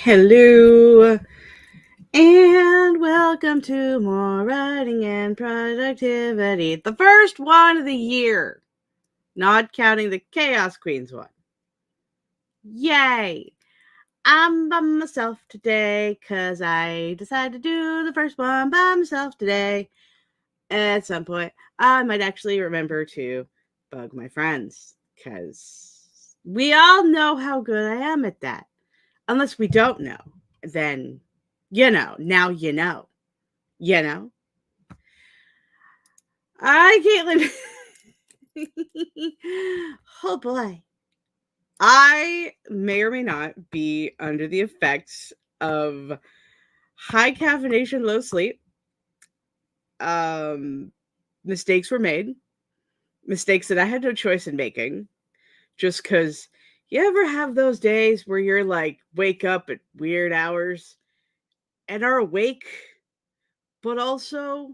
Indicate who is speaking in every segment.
Speaker 1: Hello, and welcome to more writing and productivity. The first one of the year, not counting the Chaos Queens one. Yay! I'm by myself today because I decided to do the first one by myself today. At some point, I might actually remember to bug my friends because we all know how good I am at that. Unless we don't know, then now you know. You know? I can't live. Oh boy. I may or may not be under the effects of high caffeination, low sleep. Mistakes were made. Mistakes that I had no choice in making. Just because you ever have those days where you're like, wake up at weird hours and are awake, but also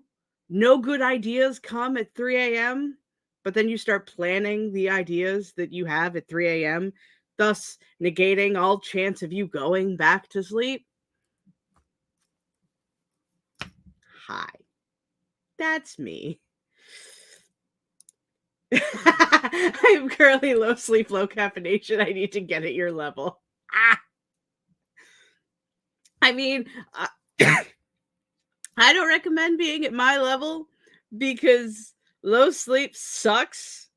Speaker 1: no good ideas come at 3 a.m., but then you start planning the ideas that you have at 3 a.m., thus negating all chance of you going back to sleep? Hi, that's me. I'm currently low sleep, low caffeination. I need to get at your level. I mean, I don't recommend being at my level because low sleep sucks.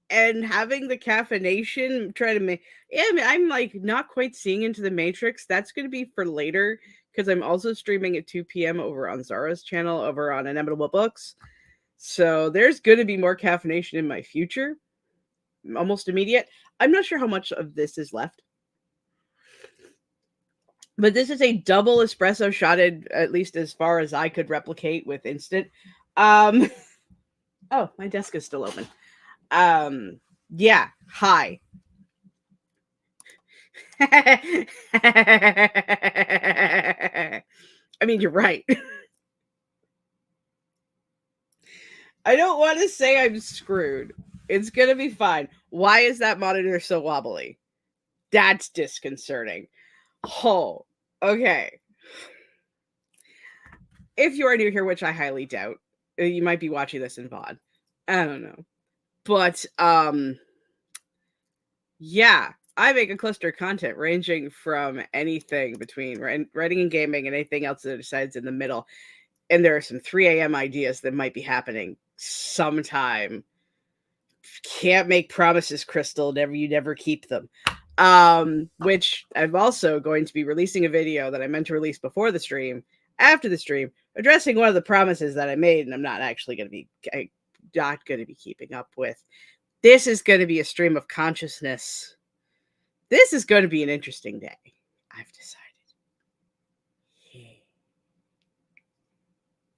Speaker 1: And having the caffeination try to make I'm like not quite seeing into the matrix. That's going to be for later because I'm also streaming at 2 p.m. over on Zara's channel over on Inevitable Books. So there's going to be more caffeination in my future, almost immediate. I'm not sure how much of this is left, but this is a double espresso shotted, at least as far as I could replicate with instant. Oh, my desk is still open. Yeah, hi. I mean, you're right. I don't want to say I'm screwed. It's going to be fine. Why is that monitor so wobbly? That's disconcerting. Oh, okay. If you are new here, which I highly doubt, you might be watching this in VOD. I don't know. But, yeah, I make a cluster of content ranging from anything between writing and gaming and anything else that decides in the middle. And there are some 3 a.m. ideas that might be happening sometime. Can't make promises, Crystal. You never keep them. Which I'm also going to be releasing a video that I meant to release before the stream, after the stream, addressing one of the promises that I made, and I'm not actually going to be keeping up with. This is going to be a stream of consciousness. This is going to be an interesting day, I've decided.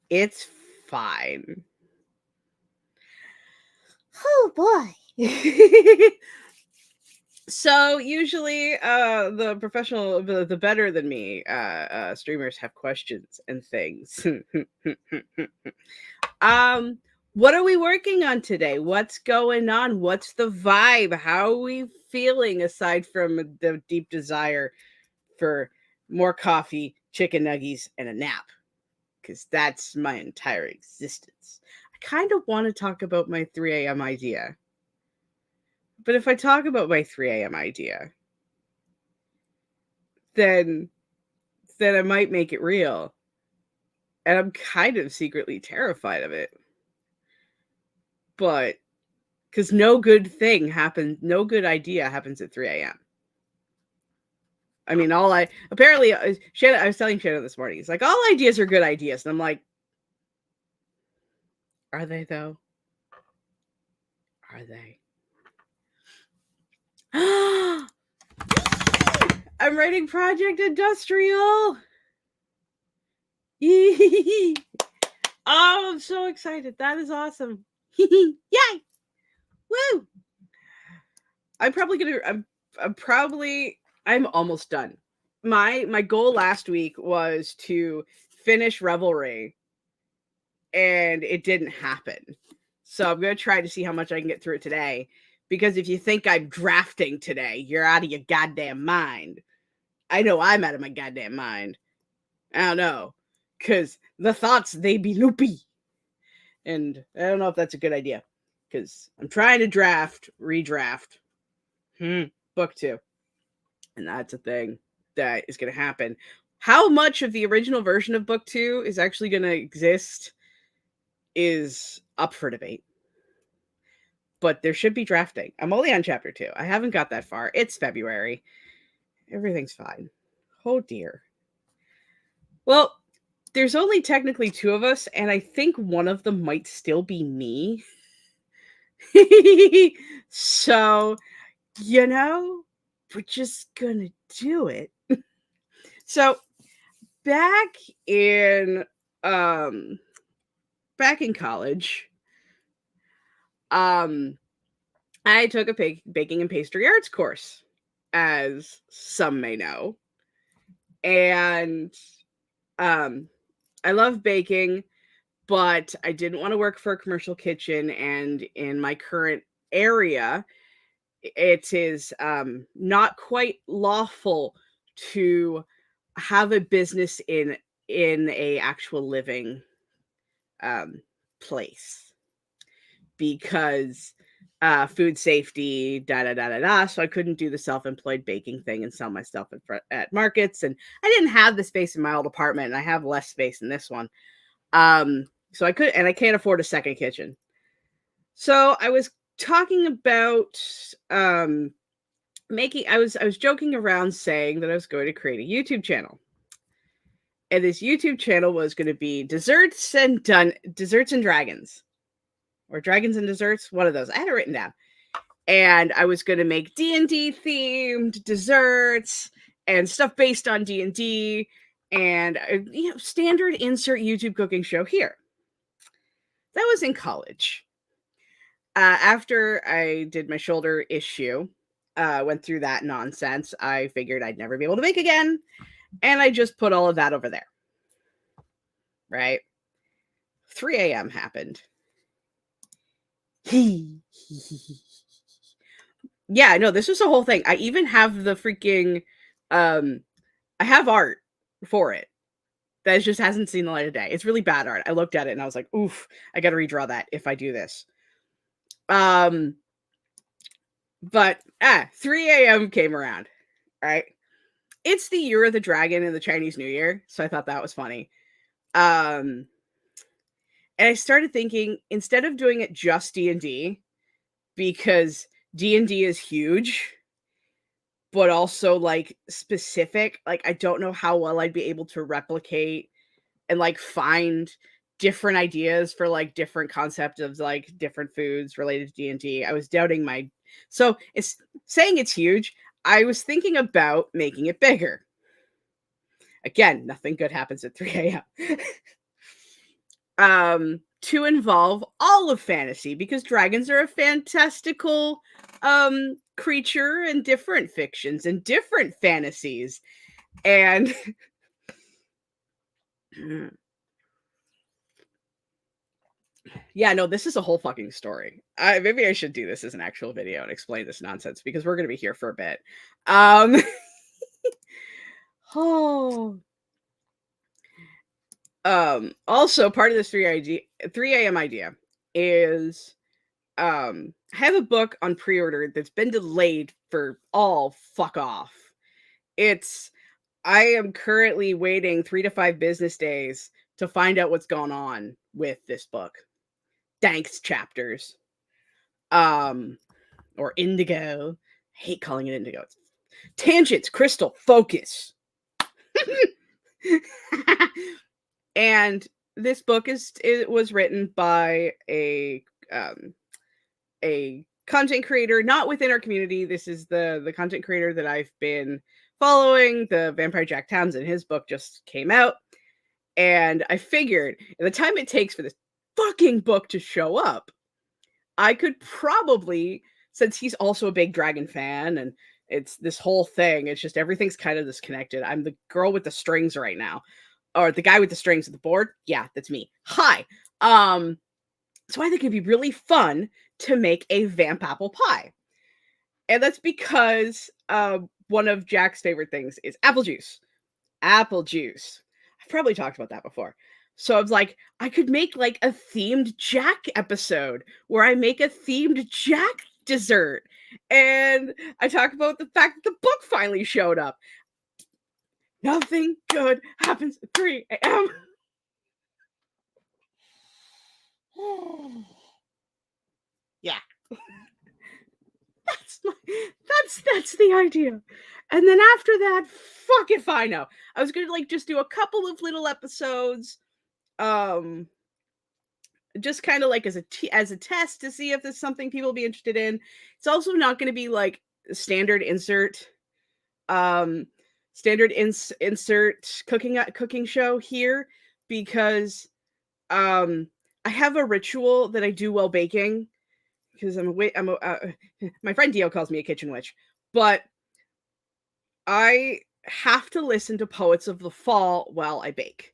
Speaker 1: It's fine. Oh boy. So usually the professional, the better than me streamers have questions and things. What are we working on today? What's going on? What's the vibe? How are we feeling aside from the deep desire for more coffee, chicken nuggies, and a nap? Because that's my entire existence. I kind of want to talk about my 3 a.m. idea. But if I talk about my 3 a.m. idea, then I might make it real. And I'm kind of secretly terrified of it. But because no good idea happens at 3 a.m. I mean, apparently, Shannon, I was telling Shannon this morning, it's like, all ideas are good ideas. And I'm like, are they though? Are they? I'm writing Project Industrial. Oh, I'm so excited. That is awesome. Yay! Woo! I'm almost done. My goal last week was to finish Revelry, and it didn't happen. So I'm going to try to see how much I can get through it today. Because if you think I'm drafting today, you're out of your goddamn mind. I know I'm out of my goddamn mind. I don't know. Because the thoughts, they be loopy. And I don't know if that's a good idea. Because I'm trying to redraft book 2. And that's a thing that is going to happen. How much of the original version of book 2 is actually going to exist is up for debate. But there should be drafting. I'm only on chapter 2. I haven't got that far. It's February. Everything's fine. Oh dear. Well, there's only technically 2 of us, and I think one of them might still be me. So, we're just gonna do it. So, back in college, I took a baking and pastry arts course, as some may know. And I love baking, but I didn't want to work for a commercial kitchen. And in my current area, it is not quite lawful to have a business in a actual living place, because food safety, da da da da da. So I couldn't do the self-employed baking thing and sell my stuff at markets. And I didn't have the space in my old apartment, and I have less space in this one. So I can't afford a second kitchen. So I was talking about I was joking around saying that I was going to create a YouTube channel. And this YouTube channel was going to be Desserts and Dragons. Or Dragons and Desserts, one of those. I had it written down. And I was going to make D&D themed desserts and stuff based on D&D, and standard insert YouTube cooking show here. That was in college. After I did my shoulder issue, went through that nonsense, I figured I'd never be able to make again, and I just put all of that over there. Right? 3 a.m. happened. Yeah, no, this was a whole thing. I even have the freaking I have art for it that just hasn't seen the light of day. It's really bad art. I looked at it and I was like, oof, I gotta redraw that if I do this. But 3 a.m. came around, right? It's the year of the dragon in the Chinese New Year, so I thought that was funny. And I started thinking, instead of doing it just D&D, because D&D is huge, but also like specific, like I don't know how well I'd be able to replicate and like find different ideas for like different concepts of like different foods related to D&D. I was doubting so it's saying it's huge. I was thinking about making it bigger. Again, nothing good happens at 3 a.m. To involve all of fantasy, because dragons are a fantastical creature in different fictions and different fantasies. And yeah, no, this is a whole fucking story. Maybe I should do this as an actual video and explain this nonsense, because we're going to be here for a bit. Also part of this 3 a.m. idea is I have a book on pre-order that's been delayed for fuck off. I am currently waiting 3 to 5 business days to find out what's going on with this book. Thanks, chapters. Or indigo. I hate calling it indigo. It's tangents, crystal, focus. And this book was written by a content creator not within our community. This is the content creator that I've been following, the Vampire Jack Townsend. His book just came out, and I figured the time it takes for this fucking book to show up, I could probably, since he's also a big dragon fan, and it's this whole thing, it's just everything's kind of disconnected. I'm the girl with the strings right now. Or the guy with the strings at the board. Yeah, that's me. Hi. So I think it'd be really fun to make a vamp apple pie. And that's because one of Jack's favorite things is apple juice. Apple juice. I've probably talked about that before. So I was like, I could make like a themed Jack episode where I make a themed Jack dessert. And I talk about the fact that the book finally showed up. Nothing good happens at 3 a.m. Yeah. That's the idea. And then after that, fuck if I know. I was gonna like just do a couple of little episodes, um, just kind of like as a test to see if there's something people be interested in. It's also not gonna be like standard um, insert cooking show here because I have a ritual that I do while baking because my friend Dio calls me a kitchen witch, but I have to listen to Poets of the Fall while I bake.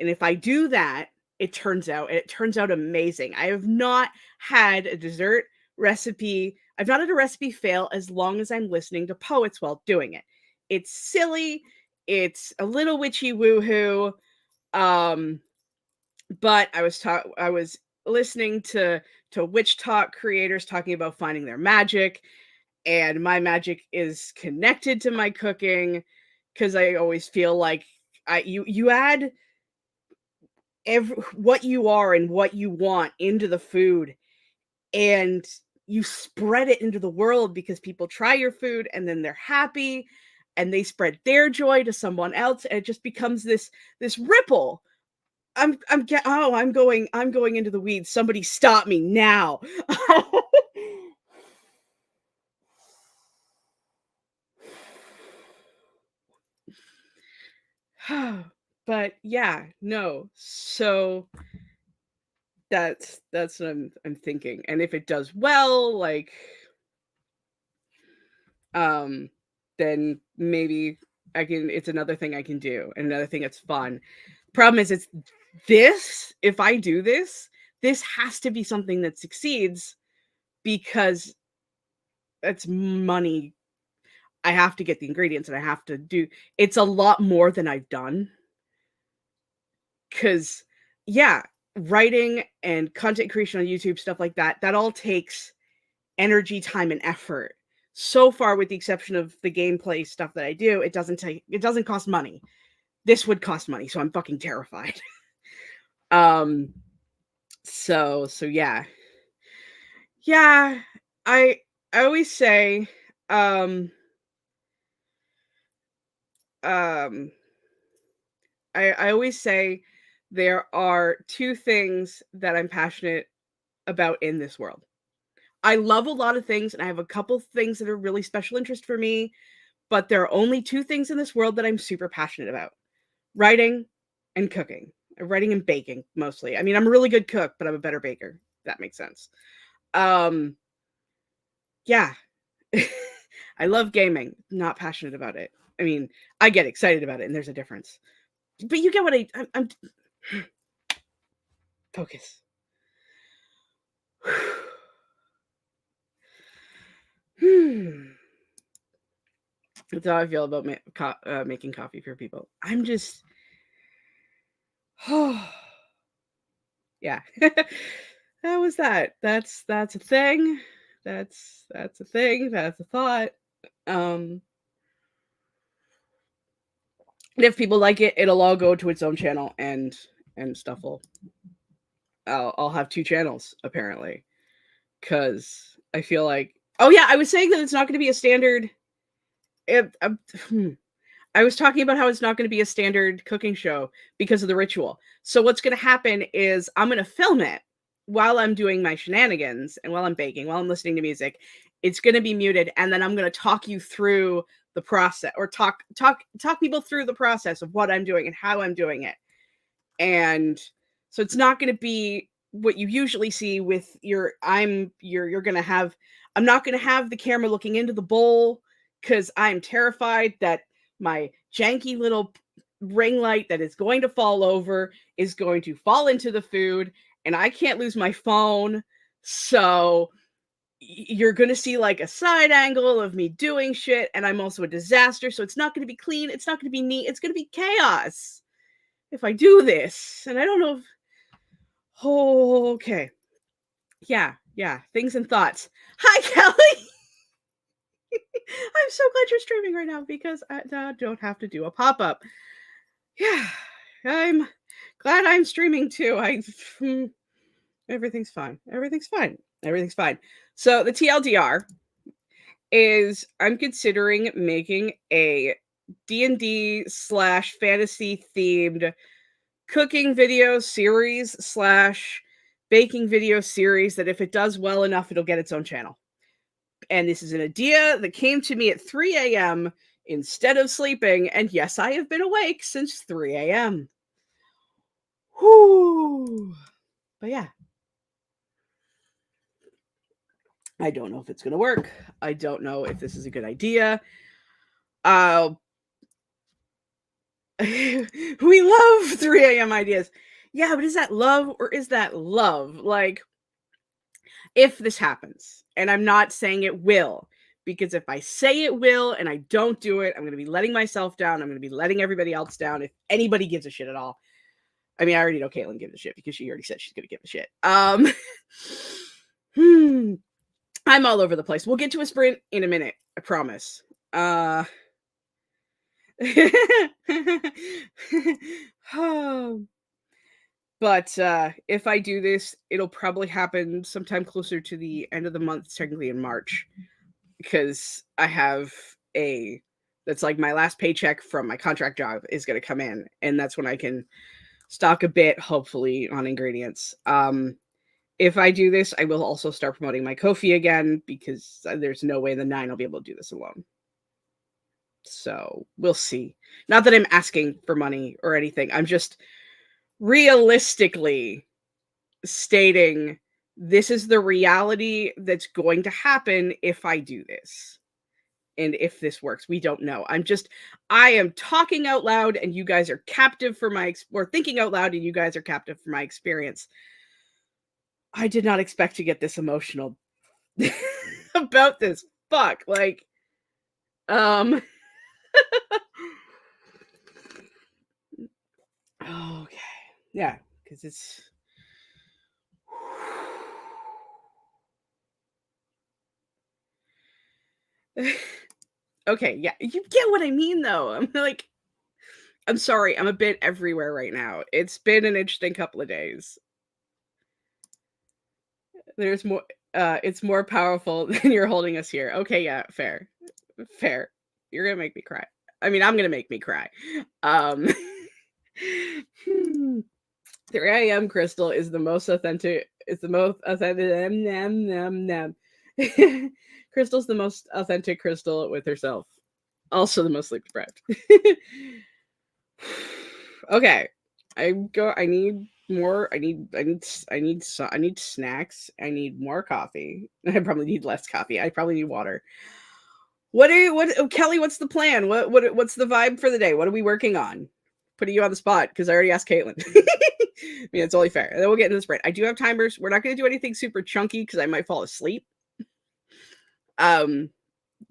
Speaker 1: And if I do that, it turns out amazing. I have not had a dessert recipe. I've not had a recipe fail as long as I'm listening to poets while doing it. It's silly, it's a little witchy woohoo. Um, but I was listening to witch talk creators talking about finding their magic, and my magic is connected to my cooking because I always feel like you add what you are and what you want into the food, and you spread it into the world because people try your food and then they're happy and they spread their joy to someone else, and it just becomes this ripple. I'm going into the weeds. Somebody stop me now. But yeah, no. So that's what I'm thinking. And if it does well, like um then maybe it's another thing I can do, and another thing that's fun. Problem is it's this, if I do this, this has to be something that succeeds because it's money. I have to get the ingredients and I have to do it's a lot more than I've done. Cause yeah, writing and content creation on YouTube, stuff like that, that all takes energy, time, and effort. So far, with the exception of the gameplay stuff that I do, it doesn't cost money. This would cost money, so I'm fucking terrified. um so yeah. Yeah, I always say um I always say there are two things that I'm passionate about in this world. I love a lot of things and I have a couple things that are really special interest for me, but there are only two things in this world that I'm super passionate about. Writing and cooking. Writing and baking mostly. I mean, I'm a really good cook, but I'm a better baker. If that makes sense. Um yeah. I love gaming, not passionate about it. I mean, I get excited about it and there's a difference. But you get what I'm focus. That's how I feel about making coffee for people. I'm just, oh, yeah. That was that. That's a thing. That's a thing. That's a thought. Um, and if people like it, it'll all go to its own channel, and stuff will. I'll have two channels apparently, because I feel like. Oh yeah, I was saying that it's not going to be a standard. It, I was talking about how it's not going to be a standard cooking show because of the ritual. So what's going to happen is I'm going to film it while I'm doing my shenanigans and while I'm baking, while I'm listening to music. It's going to be muted, and then I'm going to talk you through the process, or talk people through the process of what I'm doing and how I'm doing it. And so it's not going to be what you usually see with you're going to have. I'm not going to have the camera looking into the bowl because I'm terrified that my janky little ring light that is going to fall over is going to fall into the food, and I can't lose my phone. So you're gonna see like a side angle of me doing shit, and I'm also a disaster, so it's not gonna be clean, it's not gonna be neat, it's gonna be chaos if I do this. And I don't know if oh, okay. Yeah, things and thoughts. Hi, Kelly. I'm so glad you're streaming right now because I don't have to do a pop-up. Yeah, I'm glad I'm streaming too. Everything's fine. Everything's fine. Everything's fine. So the TLDR is I'm considering making a D&D slash fantasy themed cooking video series slash baking video series that if it does well enough, it'll get its own channel. And this is an idea that came to me at 3 a.m. instead of sleeping. And yes, I have been awake since 3 a.m. Whoo. But yeah. I don't know if it's going to work. I don't know if this is a good idea. We love 3 a.m. ideas. Yeah, but is that love or is that love? Like, if this happens, and I'm not saying it will, because if I say it will and I don't do it, I'm going to be letting myself down. I'm going to be letting everybody else down if anybody gives a shit at all. I mean, I already know Caitlin gives a shit because she already said she's going to give a shit. I'm all over the place. We'll get to a sprint in a minute. I promise. But if I do this, it'll probably happen sometime closer to the end of the month, technically in March, because I have that's like my last paycheck from my contract job is going to come in, and that's when I can stock a bit, hopefully, on ingredients. If I do this, I will also start promoting my Ko-fi again, because there's no way the 9 I'll be able to do this alone. So we'll see. Not that I'm asking for money or anything. I'm just realistically stating this is the reality that's going to happen if I do this. And if this works, we don't know. I am talking out loud and you guys are captive for or thinking out loud and you guys are captive for my experience. I did not expect to get this emotional about this. Fuck. Like, okay. Yeah, because it's okay, yeah. You get what I mean though. I'm sorry, I'm a bit everywhere right now. It's been an interesting couple of days. There's more it's more powerful than you're holding us here. Okay, yeah, fair. Fair. You're gonna make me cry. I mean, I'm gonna make me cry. 3 a.m. Crystal is the most authentic. It's the most authentic. Crystal's the most authentic Crystal with herself. Also the most sleep deprived. Okay, I need more. I need snacks. I need more coffee. I probably need less coffee. I probably need water. Kelly, what's the plan? What's the vibe for the day? What are we working on? Putting you on the spot because I already asked Caitlin. I mean, it's only fair. And then we'll get into the sprint. I do have timers. We're not going to do anything super chunky because I might fall asleep.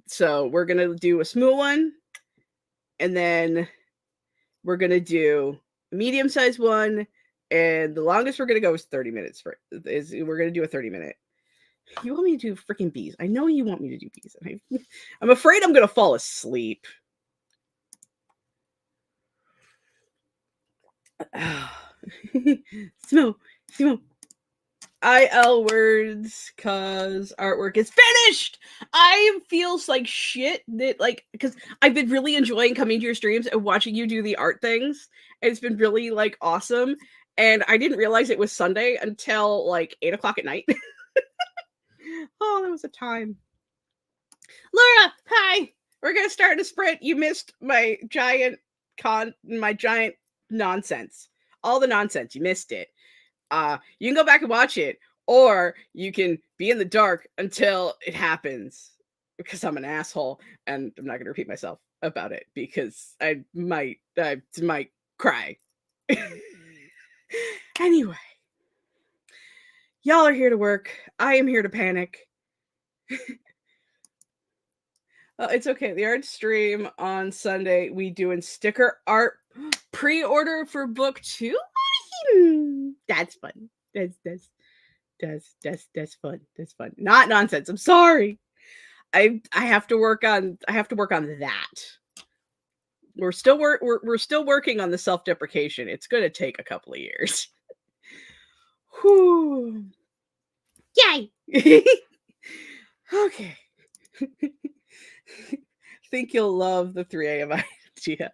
Speaker 1: So we're going to do a small one, and then we're going to do a medium-sized one, and the longest we're going to go is 30 minutes. We're going to do a 30-minute. You want me to do freaking bees. I know you want me to do bees. I'm afraid I'm going to fall asleep. Smo. IL words cause artwork is finished. I feels like shit that because I've been really enjoying coming to your streams and watching you do the art things. It's been really awesome. And I didn't realize it was Sunday until 8:00 at night. Oh, that was a time. Laura, hi. We're gonna start a sprint. You missed my giant nonsense. All the nonsense. You missed it. You can go back and watch it, or you can be in the dark until it happens, because I'm an asshole and I'm not going to repeat myself about it because I might cry. Anyway, y'all are here to work. I am here to panic. It's okay. The art stream on Sunday, we doing sticker art pre-order for book 2? That's fun. That's fun. That's fun. Not nonsense. I'm sorry. I have to work on that. We're still working on the self-deprecation. It's gonna take a couple of years. Whew. Yay! Okay. Think you'll love the 3 a.m. idea.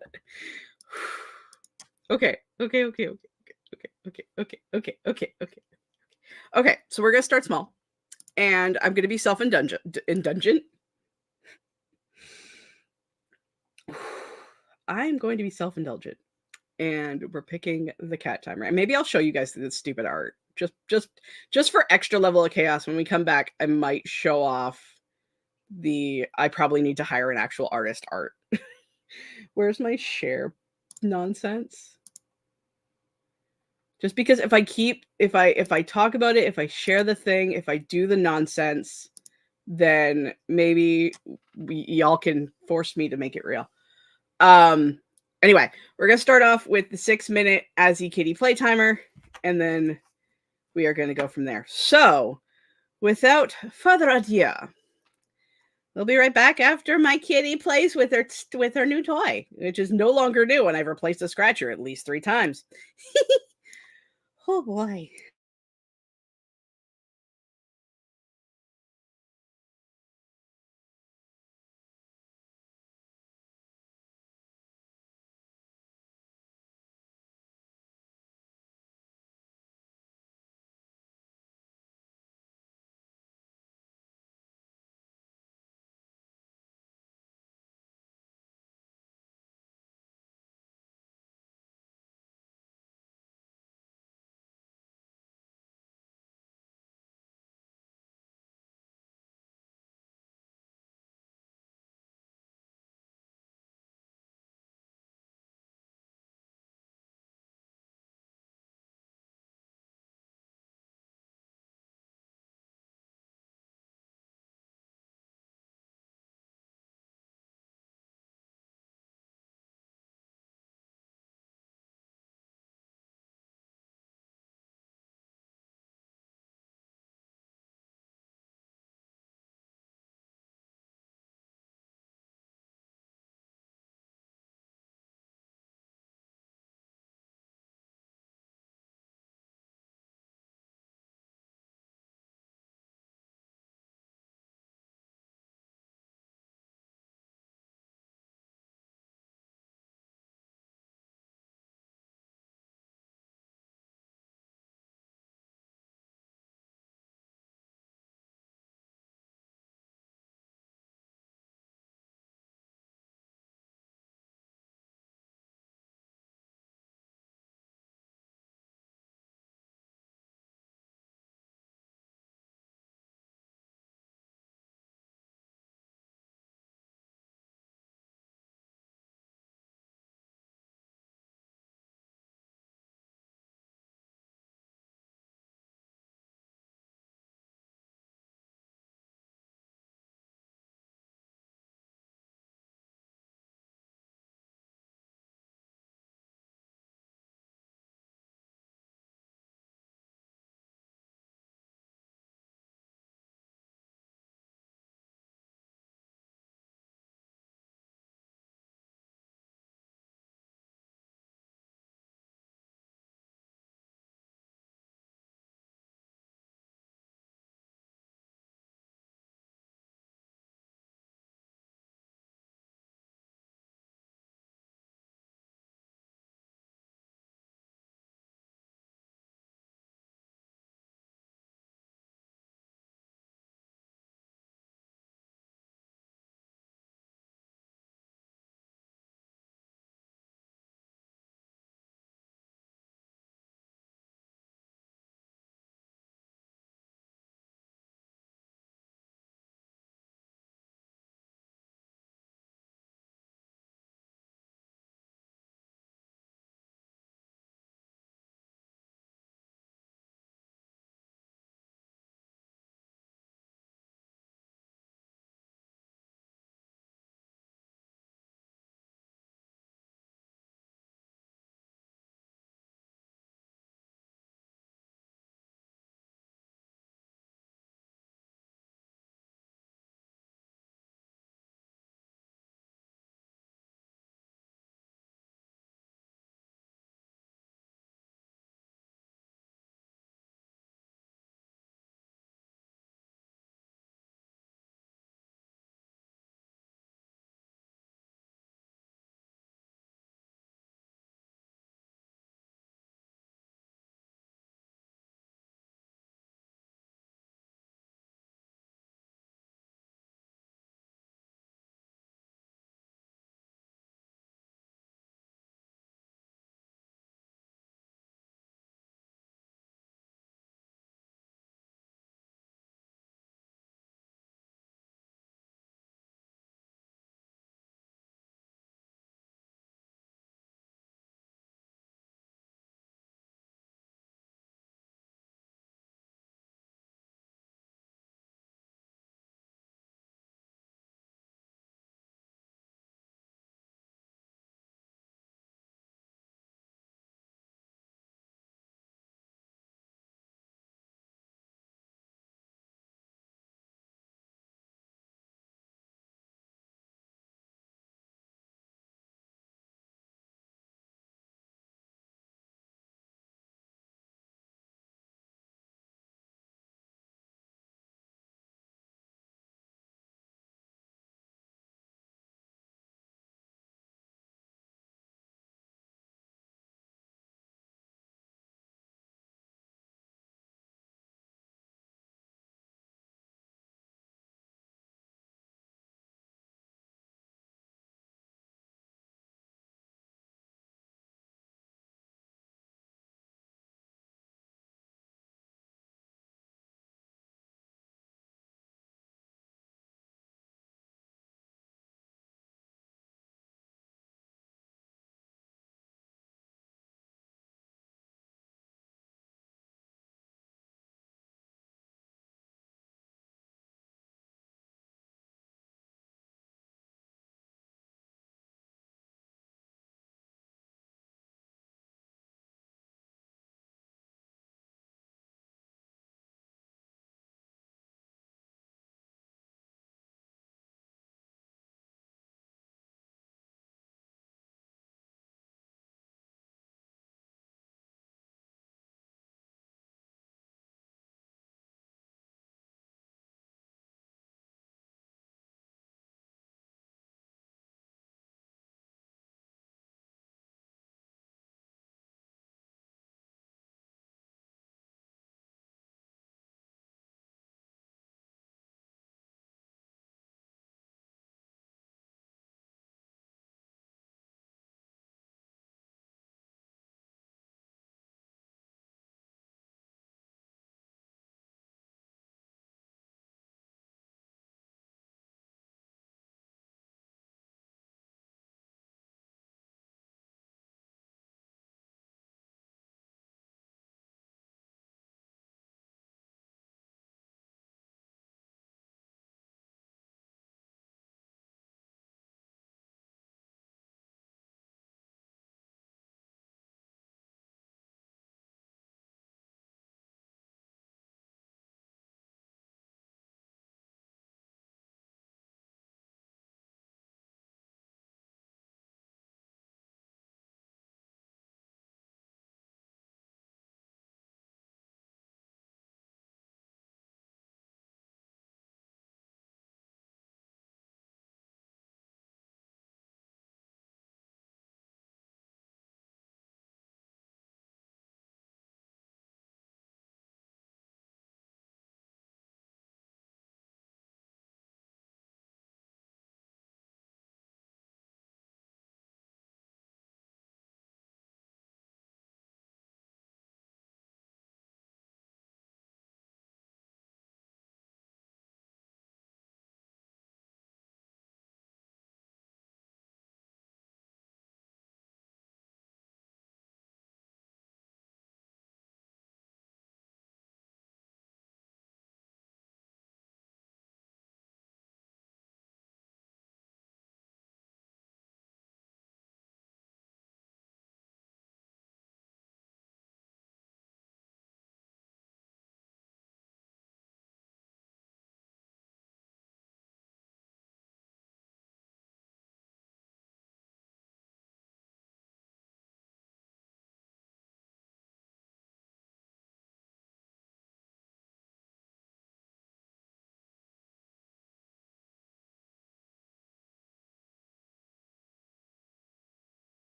Speaker 1: Okay. Okay. Okay. Okay. Okay. Okay. Okay. Okay. Okay. Okay. Okay. So we're gonna start small, and I'm gonna be self-indulgent. I'm going to be self-indulgent, and we're picking the cat timer. And maybe I'll show you guys this stupid art. Just for extra level of chaos. When we come back, I might show off the I probably need to hire an actual artist art. Where's my share nonsense? Just because if I talk about it, if I share the thing, if I do the nonsense, then maybe y'all can force me to make it real. Anyway, we're gonna start off with the 6-minute Azzy Kitty play timer, and then we are gonna go from there. So, without further ado, we'll be right back after my kitty plays with her new toy, which is no longer new, and I've replaced the scratcher at least 3 times. Oh boy.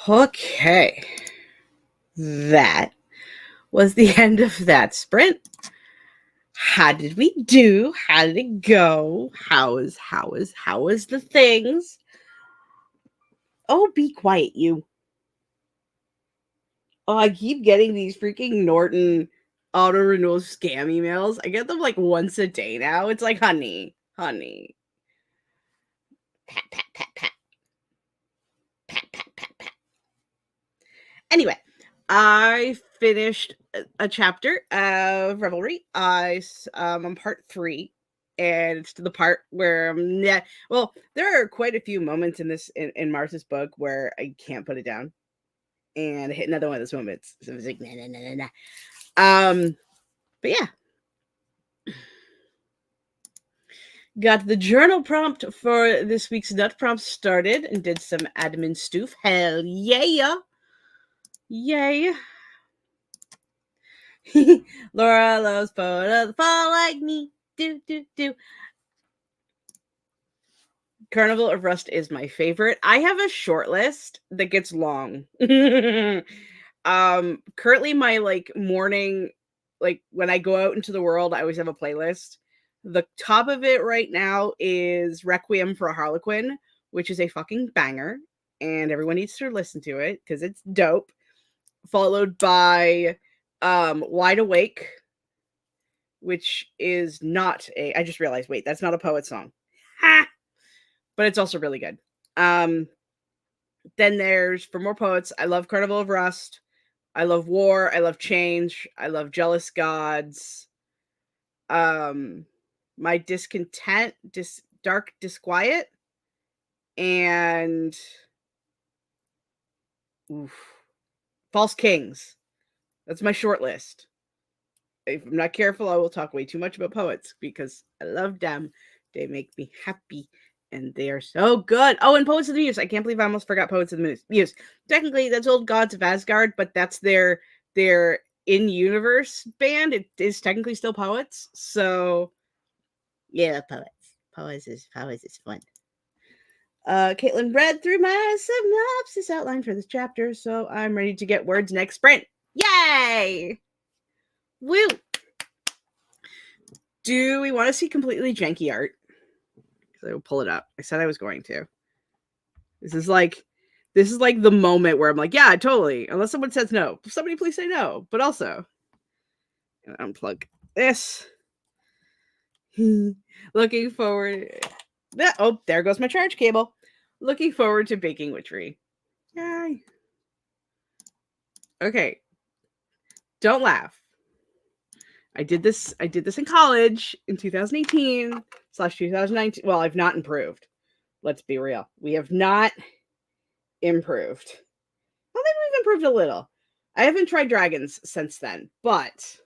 Speaker 1: Okay. That was the end of that sprint. How did we do? How did it go? How is the things? Oh, be quiet, you. Oh, I keep getting these freaking Norton auto renewal scam emails. I get them like once a day now. It's like, honey. Pat, pat, pat, pat. Pat, pat, pat, pat. Anyway, I finished a chapter of Revelry. I'm on part 3, and it's to the part where well, there are quite a few moments in this in Martha's book where I can't put it down, and I hit another one of those moments. So I was like, nah. But yeah, got the journal prompt for this week's nut prompt started and did some admin stoof. Hell yeah, yay! Laura loves Poet of the Fall like me. Do. Carnival of Rust is my favorite. I have a short list that gets long. Currently my like morning, like when I go out into the world, I always have a playlist. The top of it right now is Requiem for a Harlequin, which is a fucking banger, and everyone needs to listen to it because it's dope. Followed by Wide Awake, which is not a, I just realized, wait, that's not a poet song. Ha! But it's also really good. Then there's, for more poets, I love Carnival of Rust. I love War. I love Change. I love Jealous Gods. My Discontent, Dark Disquiet, and False Kings. That's my short list. If I'm not careful, I will talk way too much about poets because I love them. They make me happy. And they are so good. Oh, and Poets of the Muse. I can't believe I almost forgot Poets of the Muse. Technically, that's Old Gods of Asgard, but that's their in-universe band. It is technically still Poets. So, yeah, Poets. Poets is fun. Caitlin read through my synopsis outline for this chapter, so I'm ready to get words next sprint. Yay! Woo! Do we want to see completely janky art? I will pull it up. I said I was going to. This is like the moment where I'm like, yeah, totally. Unless someone says no. Somebody please say no. But also, unplug this. Looking forward. Oh, there goes my charge cable. Looking forward to baking witchery. Yay. Okay. Don't laugh. I did this in college in 2018/2019. Well, I've not improved. Let's be real. We have not improved. Well, maybe we've improved a little. I haven't tried dragons since then, but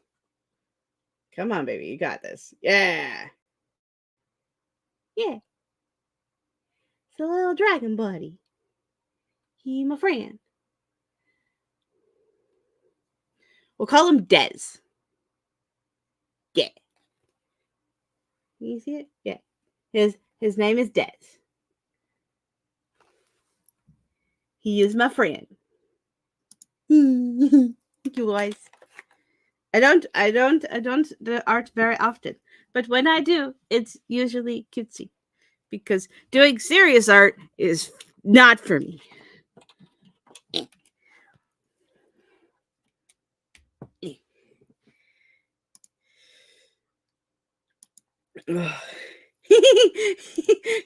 Speaker 1: come on, baby, you got this. Yeah. Yeah. It's a little dragon buddy. He my friend. We'll call him Dez. Yeah. You see it? Yeah. His name is Dez. He is my friend. Thank you guys. I don't art very often, but when I do, it's usually cutesy because doing serious art is not for me.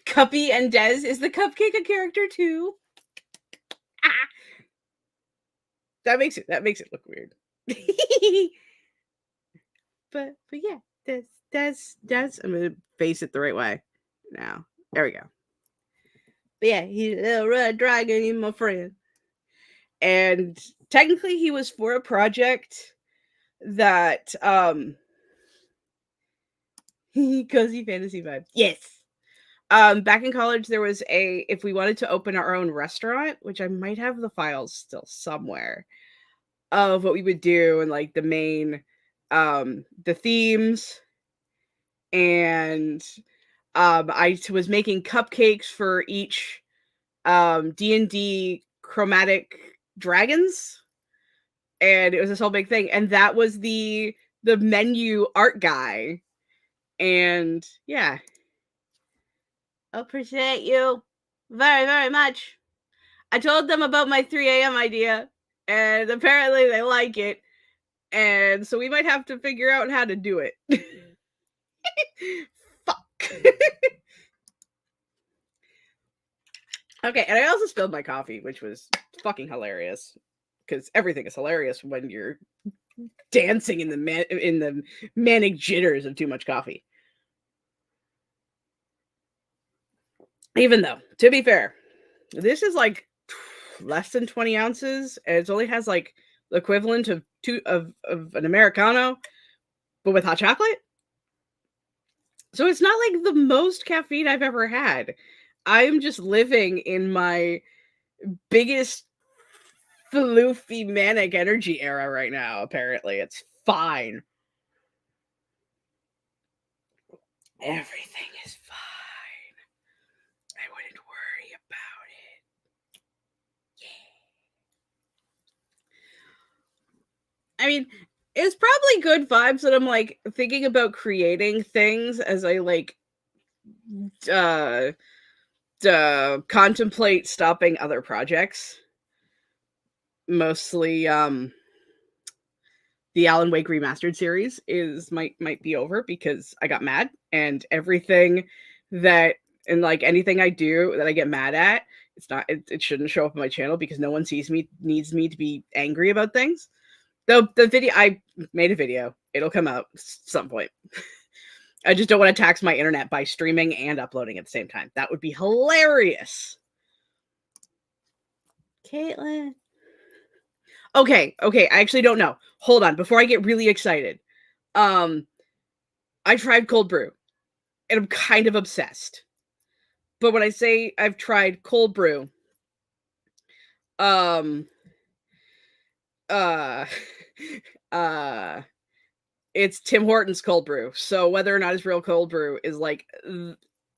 Speaker 1: Cuppy and Dez, is the cupcake a character too? Ah. That makes it look weird. but yeah, Dez. I'm gonna face it the right way now. There we go. But yeah, he's a little red dragon, he's my friend. And technically he was for a project that cozy fantasy vibe. Yes. Back in college there was if we wanted to open our own restaurant, which I might have the files still somewhere of what we would do and like the main the themes, and I was making cupcakes for each D&D chromatic dragons, and it was this whole big thing. And that was the menu art guy. And yeah, appreciate you very, very much. I told them about my 3 a.m. idea, and apparently they like it. And so we might have to figure out how to do it. Fuck. Okay, and I also spilled my coffee, which was fucking hilarious. Because everything is hilarious when you're dancing in the manic jitters of too much coffee. Even though, to be fair, this is like less than 20 ounces, and it only has like the equivalent of an Americano, but with hot chocolate. So it's not like the most caffeine I've ever had. I'm just living in my biggest floofy manic energy era right now, apparently. It's fine. Everything is fine. I wouldn't worry about it. Yeah. I mean, it's probably good vibes that I'm like thinking about creating things as I like contemplate stopping other projects. Mostly the Alan Wake remastered series might be over because I got mad, and everything that and like anything I do that I get mad at, it shouldn't show up on my channel because no one needs me to be angry about things. Though the video I made a video, it'll come out at some point. I just don't want to tax my internet by streaming and uploading at the same time. That would be hilarious. Caitlin. Okay, I actually don't know. Hold on, before I get really excited. I tried cold brew, and I'm kind of obsessed. But when I say I've tried cold brew, uh, it's Tim Hortons cold brew. So whether or not it's real cold brew is like,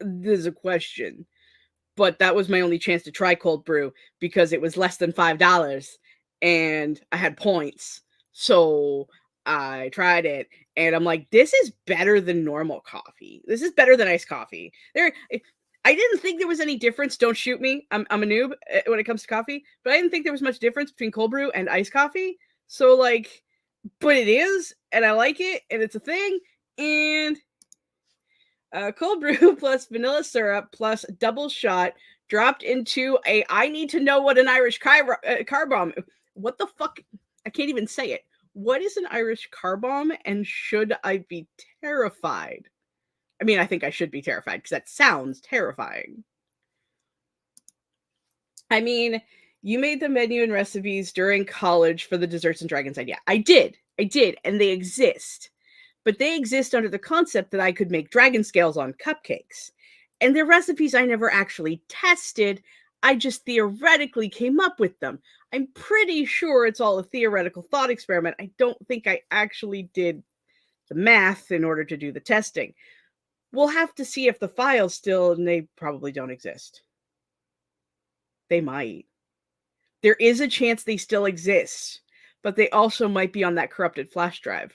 Speaker 1: there's a question. But that was my only chance to try cold brew because it was less than $5 and I had points. So I tried it and I'm like, this is better than normal coffee. This is better than iced coffee. I didn't think there was any difference. Don't shoot me. I'm a noob when it comes to coffee, but I didn't think there was much difference between cold brew and iced coffee. So like, but it is, and I like it, and it's a thing. And cold brew plus vanilla syrup plus double shot dropped into a I need to know what an Irish car bomb. What the fuck? I can't even say it. What is an Irish car bomb, and should I be terrified? I mean, I think I should be terrified because that sounds terrifying. I mean, you made the menu and recipes during college for the Desserts and Dragons idea. I did, and they exist. But they exist under the concept that I could make dragon scales on cupcakes. And they're recipes I never actually tested. I just theoretically came up with them. I'm pretty sure it's all a theoretical thought experiment. I don't think I actually did the math in order to do the testing. We'll have to see if the files still, and they probably don't exist. They might. There is a chance they still exist, but they also might be on that corrupted flash drive.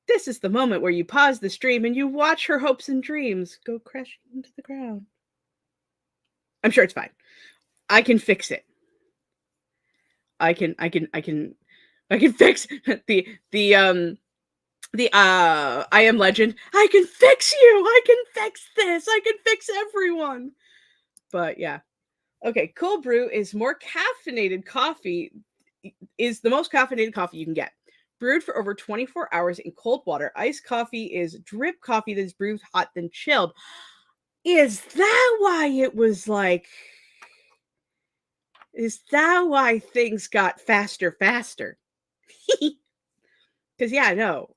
Speaker 1: This is the moment where you pause the stream and you watch her hopes and dreams go crashing into the ground. I'm sure it's fine. I can fix it. I can fix the I am legend. I can fix you. I can fix this. I can fix everyone. But yeah. Okay, cold brew is more caffeinated coffee, is the most caffeinated coffee you can get. Brewed for over 24 hours in cold water, iced coffee is drip coffee that is brewed hot then chilled. Is that why it was like... Is that why things got faster? Because, yeah, no.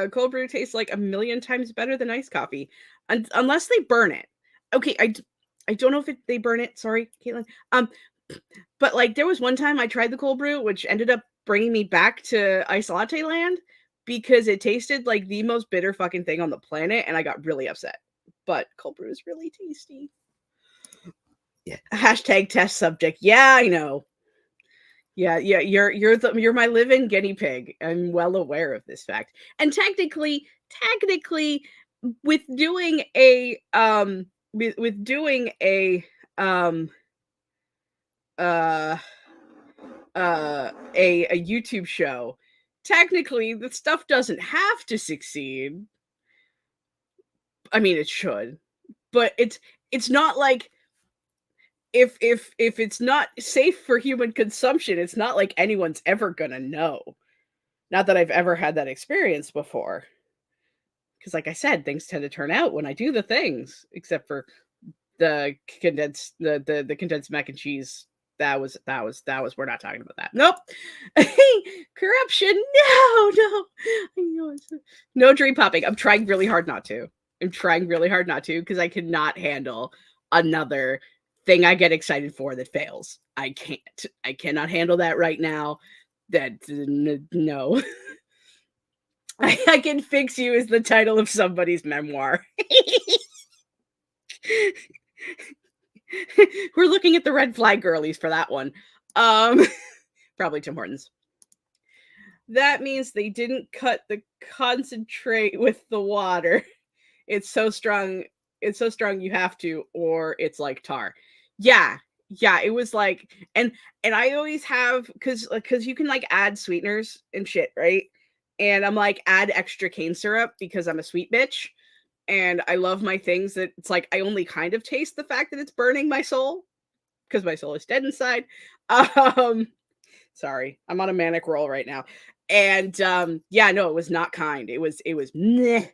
Speaker 1: Cold brew tastes like a million times better than iced coffee. Unless they burn it. Okay, I don't know if they burn it. Sorry, Caitlin. But, like, there was one time I tried the cold brew, which ended up bringing me back to ice latte land because it tasted like the most bitter fucking thing on the planet, and I got really upset. But cold brew is really tasty. Hashtag test subject. Yeah, I know. Yeah, you're my living guinea pig. I'm well aware of this fact. And technically, with doing a with doing um uh a YouTube show, technically the stuff doesn't have to succeed. I mean, it should, but it's not like if it's not safe for human consumption, it's not like anyone's ever gonna know. Not that I've ever had that experience before. Because like I said, things tend to turn out when I do the things, except for the condensed mac and cheese. That was we're not talking about that. Nope. Corruption. No. No dream popping. I'm trying really hard not to. I'm trying really hard not to because I cannot handle another thing I get excited for that fails. I can't. I cannot handle that right now. No. I Can Fix You is the title of somebody's memoir. We're looking at the red flag girlies for that one. Probably Tim Hortons. That means they didn't cut the concentrate with the water. It's so strong you have to, or it's like tar. Yeah. Yeah, it was like, and I always have, because you can like add sweeteners and shit, right? And I'm like, add extra cane syrup because I'm a sweet bitch. And I love my things that it's like I only kind of taste the fact that it's burning my soul because my soul is dead inside. Um Sorry, I'm on a manic roll right now. And yeah, no, it was not kind. It was meh.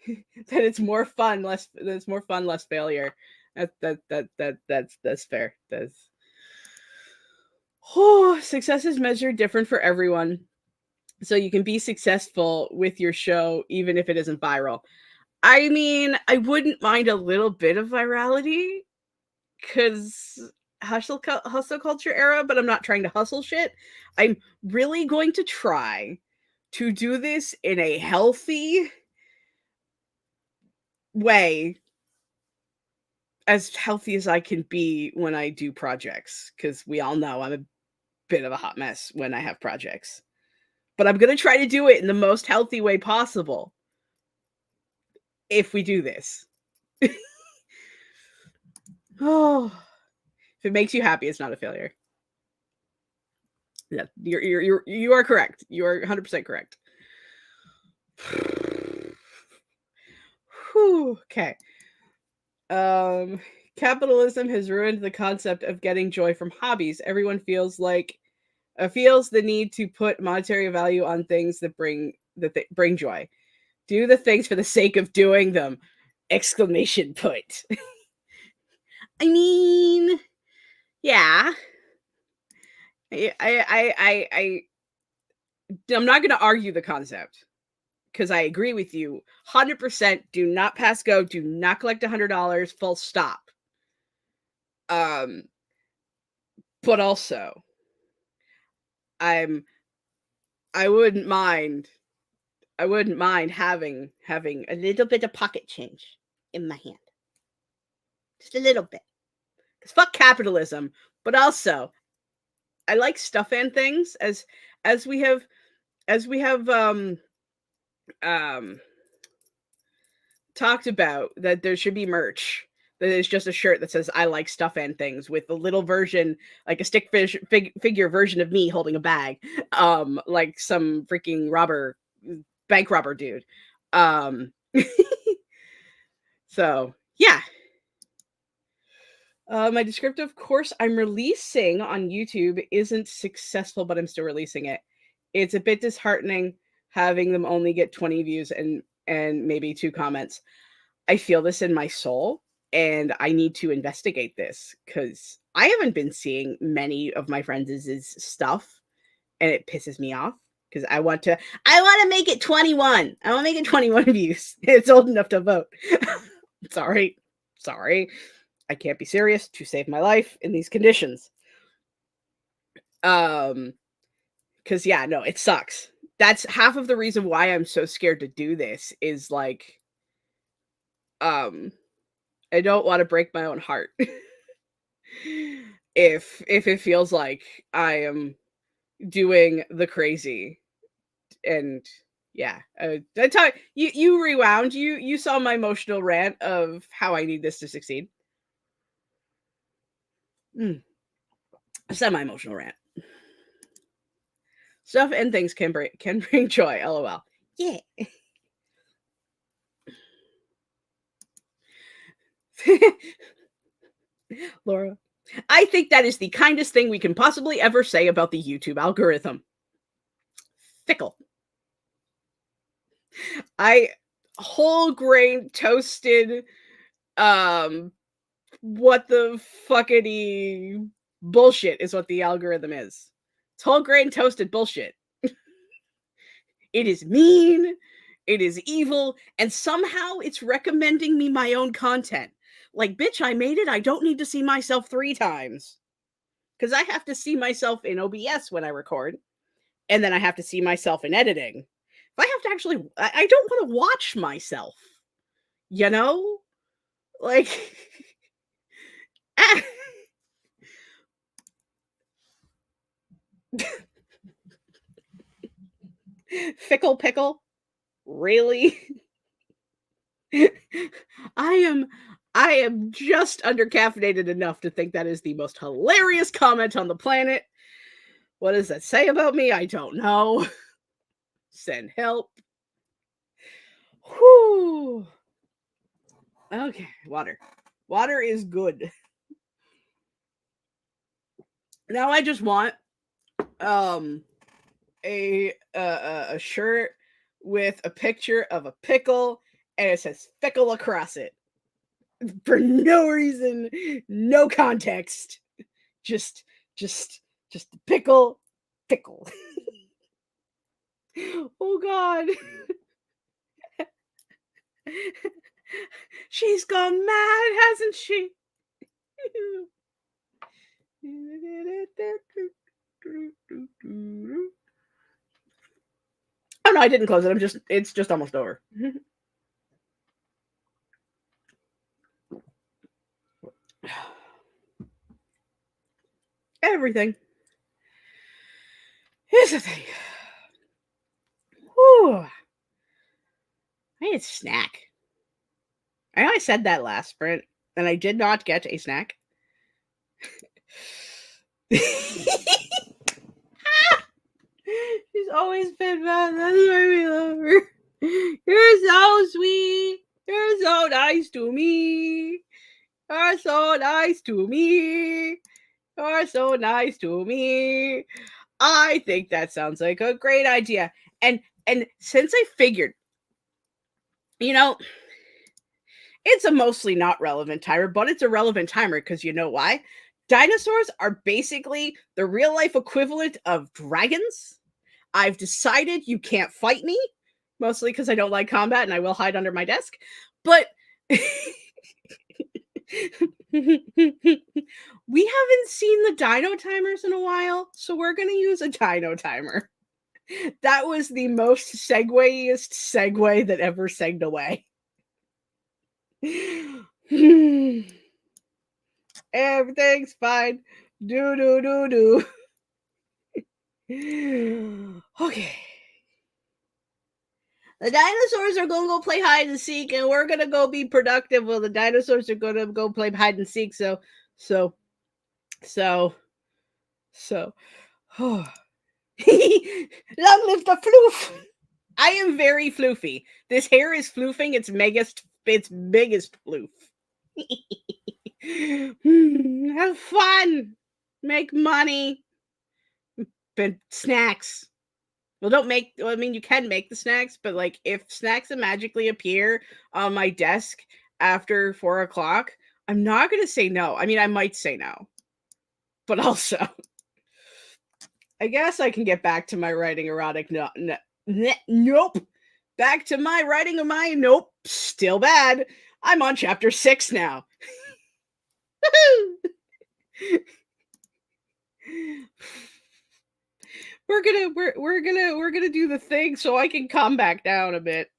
Speaker 1: That it's more fun, less failure. That's fair. Success is measured different for everyone. So you can be successful with your show even if it isn't viral. I mean, I wouldn't mind a little bit of virality because hustle culture era, but I'm not trying to hustle shit. I'm really going to try to do this in a healthy way, as healthy as I can be when I do projects, because we all know I'm a bit of a hot mess when I have projects. But I'm going to try to do it in the most healthy way possible if we do this. Oh, if it makes you happy, it's not a failure. Yeah, you are correct. You are 100% correct. Whew, okay. Capitalism has ruined the concept of getting joy from hobbies. Everyone feels the need to put monetary value on things that bring joy. Do the things for the sake of doing them! Exclamation point. I mean, yeah. I'm not going to argue the concept because I agree with you 100%. Do not pass go. Do not collect $100. Full stop. But also, I wouldn't mind having a little bit of pocket change in my hand, just a little bit. Because fuck capitalism, but also I like stuff and things as we have talked about that there should be merch that is just a shirt that says I like stuff and things with a little version, like a stick figure version of me holding a bag, like some freaking bank robber dude. So yeah. My descriptive course I'm releasing on YouTube isn't successful, but I'm still releasing it. It's a bit disheartening having them only get 20 views and maybe 2 comments. I feel this in my soul, and I need to investigate this because I haven't been seeing many of my friends' stuff, and it pisses me off because I want to make it 21. I want to make it 21 views. It's old enough to vote. Sorry. I can't be serious to save my life in these conditions. Because yeah, no, it sucks. That's half of the reason why I'm so scared to do this is like, I don't wanna break my own heart. If it feels like I am doing the crazy and yeah, I talk you rewound, you saw my emotional rant of how I need this to succeed. Mm, semi-emotional rant. Stuff and things can bring joy, LOL. Yeah. Laura, I think that is the kindest thing we can possibly ever say about the YouTube algorithm. Fickle. I whole grain toasted, um, what the fuckity bullshit is what the algorithm is. It's whole grain toasted bullshit. It is mean, it is evil, and somehow it's recommending me my own content. Like, bitch, I made it. I don't need to see myself 3 times. Because I have to see myself in OBS when I record, and then I have to see myself in editing. If I have to actually, I don't want to watch myself, you know? Like, ah, fickle pickle, really? I am I am just undercaffeinated enough to think that is the most hilarious comment on the planet. What does that say about me? I don't know. Send help. Whew. Okay, water. Water is good. Now I just want um a shirt with a picture of a pickle and it says fickle across it for no reason, no context. Just just just pickle pickle. Oh god. She's gone mad, hasn't she? Oh no, I didn't close it. It's just almost over. Everything is a thing. Whew. I need a snack. I know I said that last sprint, and I did not get a snack. She's always been bad. That's why we love her. You're so sweet. You're so nice to me. You're so nice to me. You're so nice to me. I think that sounds like a great idea. And since I figured, you know, it's a mostly not relevant timer, but it's a relevant timer because you know why? Dinosaurs are basically the real life equivalent of dragons. I've decided you can't fight me, mostly because I don't like combat and I will hide under my desk. But we haven't seen the dino timers in a while, so we're going to use a dino timer. That was the most segue-iest segue that ever segued away. Everything's fine. Do do do do. Okay. The dinosaurs are gonna go play hide and seek, and we're gonna go be productive. Well, the dinosaurs are gonna go play hide and seek. So, so, so. Long live the floof! I am very floofy. This hair is floofing its biggest floof. Have fun, make money, but snacks. Well, don't make. Well, I mean, you can make the snacks, but like, if snacks magically appear on my desk after 4 o'clock, I'm not gonna say no. I mean, I might say no, but also, I guess I can get back to my writing erotic. No, nope. Back to my writing of my nope. Still bad. I'm on chapter 6 now. we're gonna do the thing so I can calm back down a bit.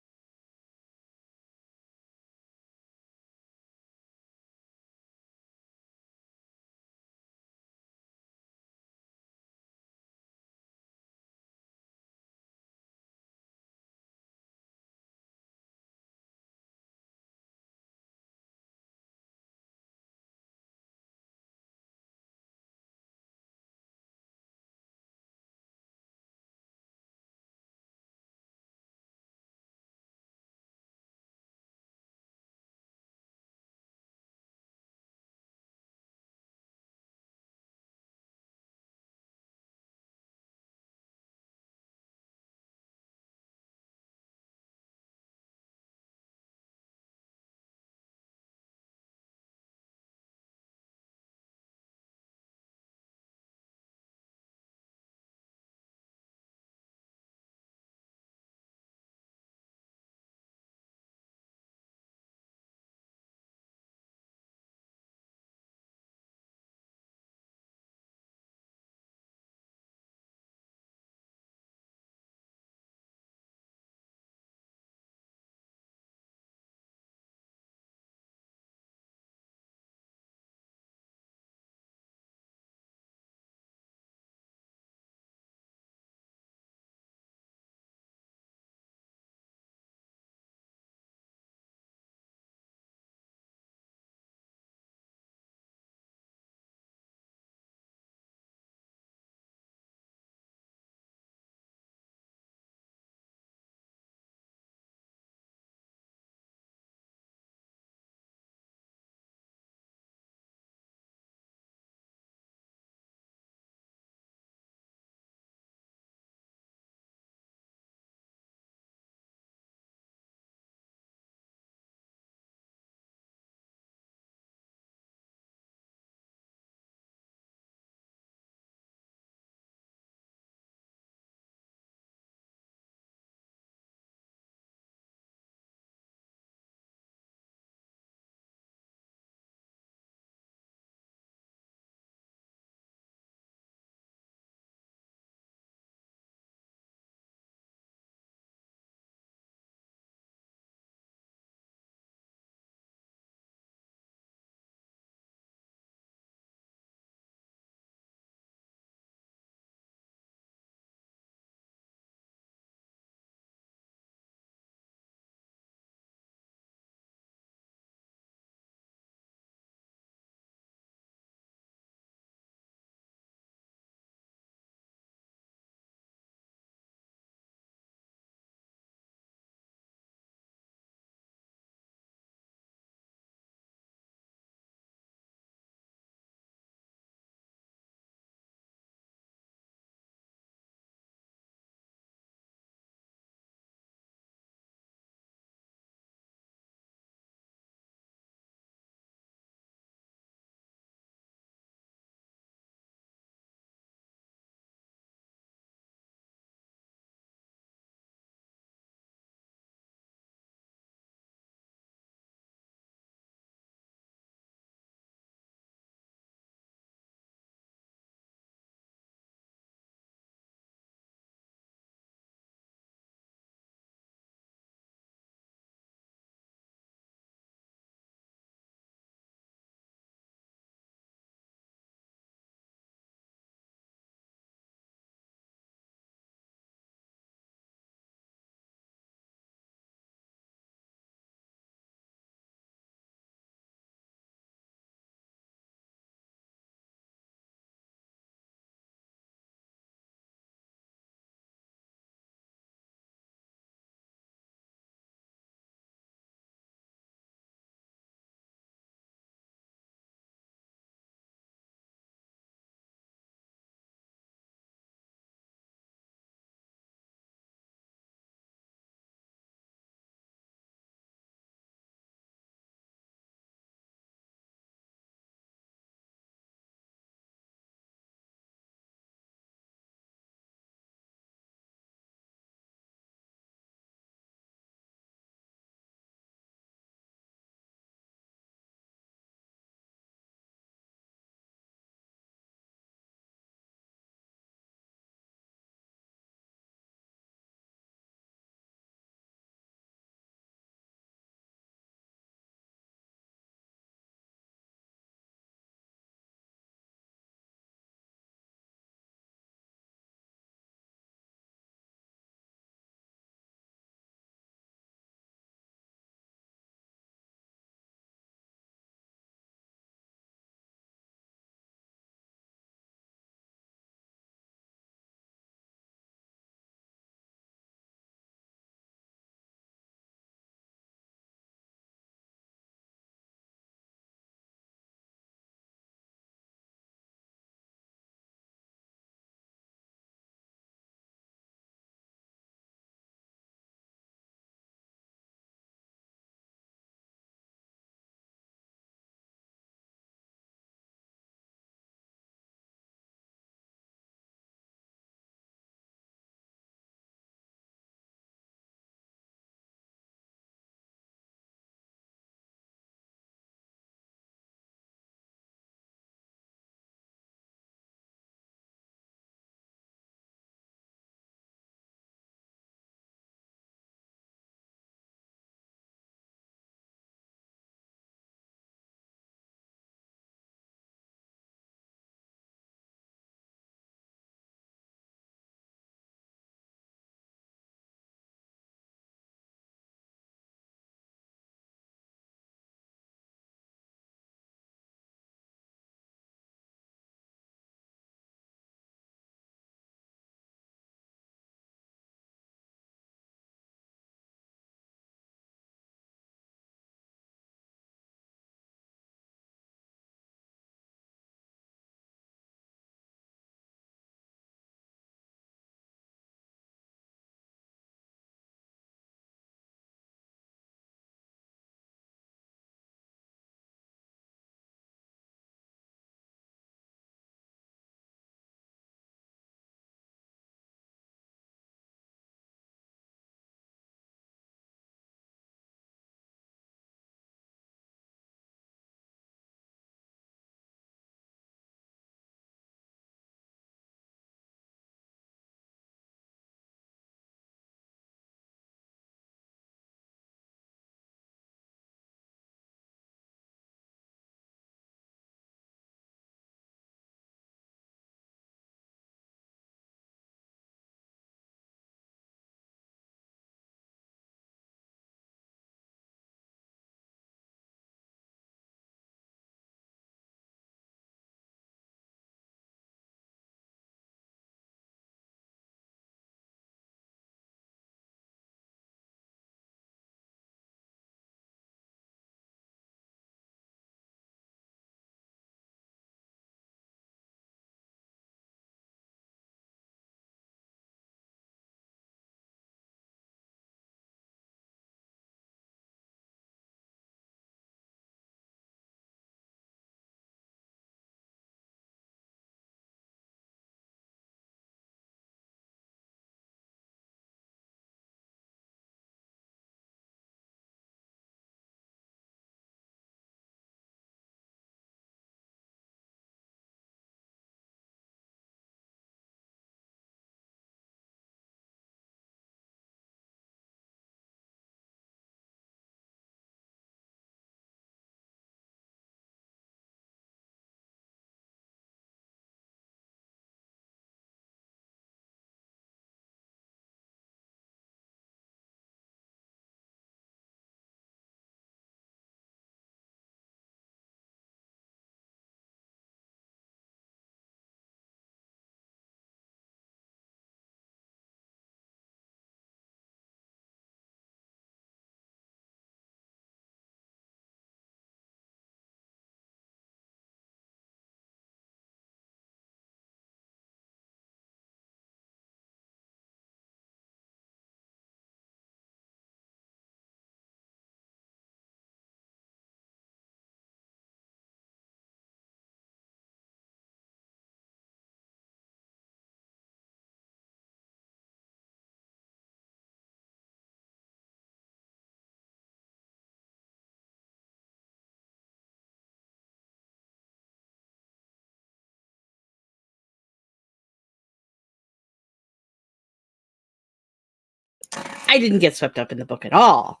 Speaker 1: I didn't get swept up in the book at all.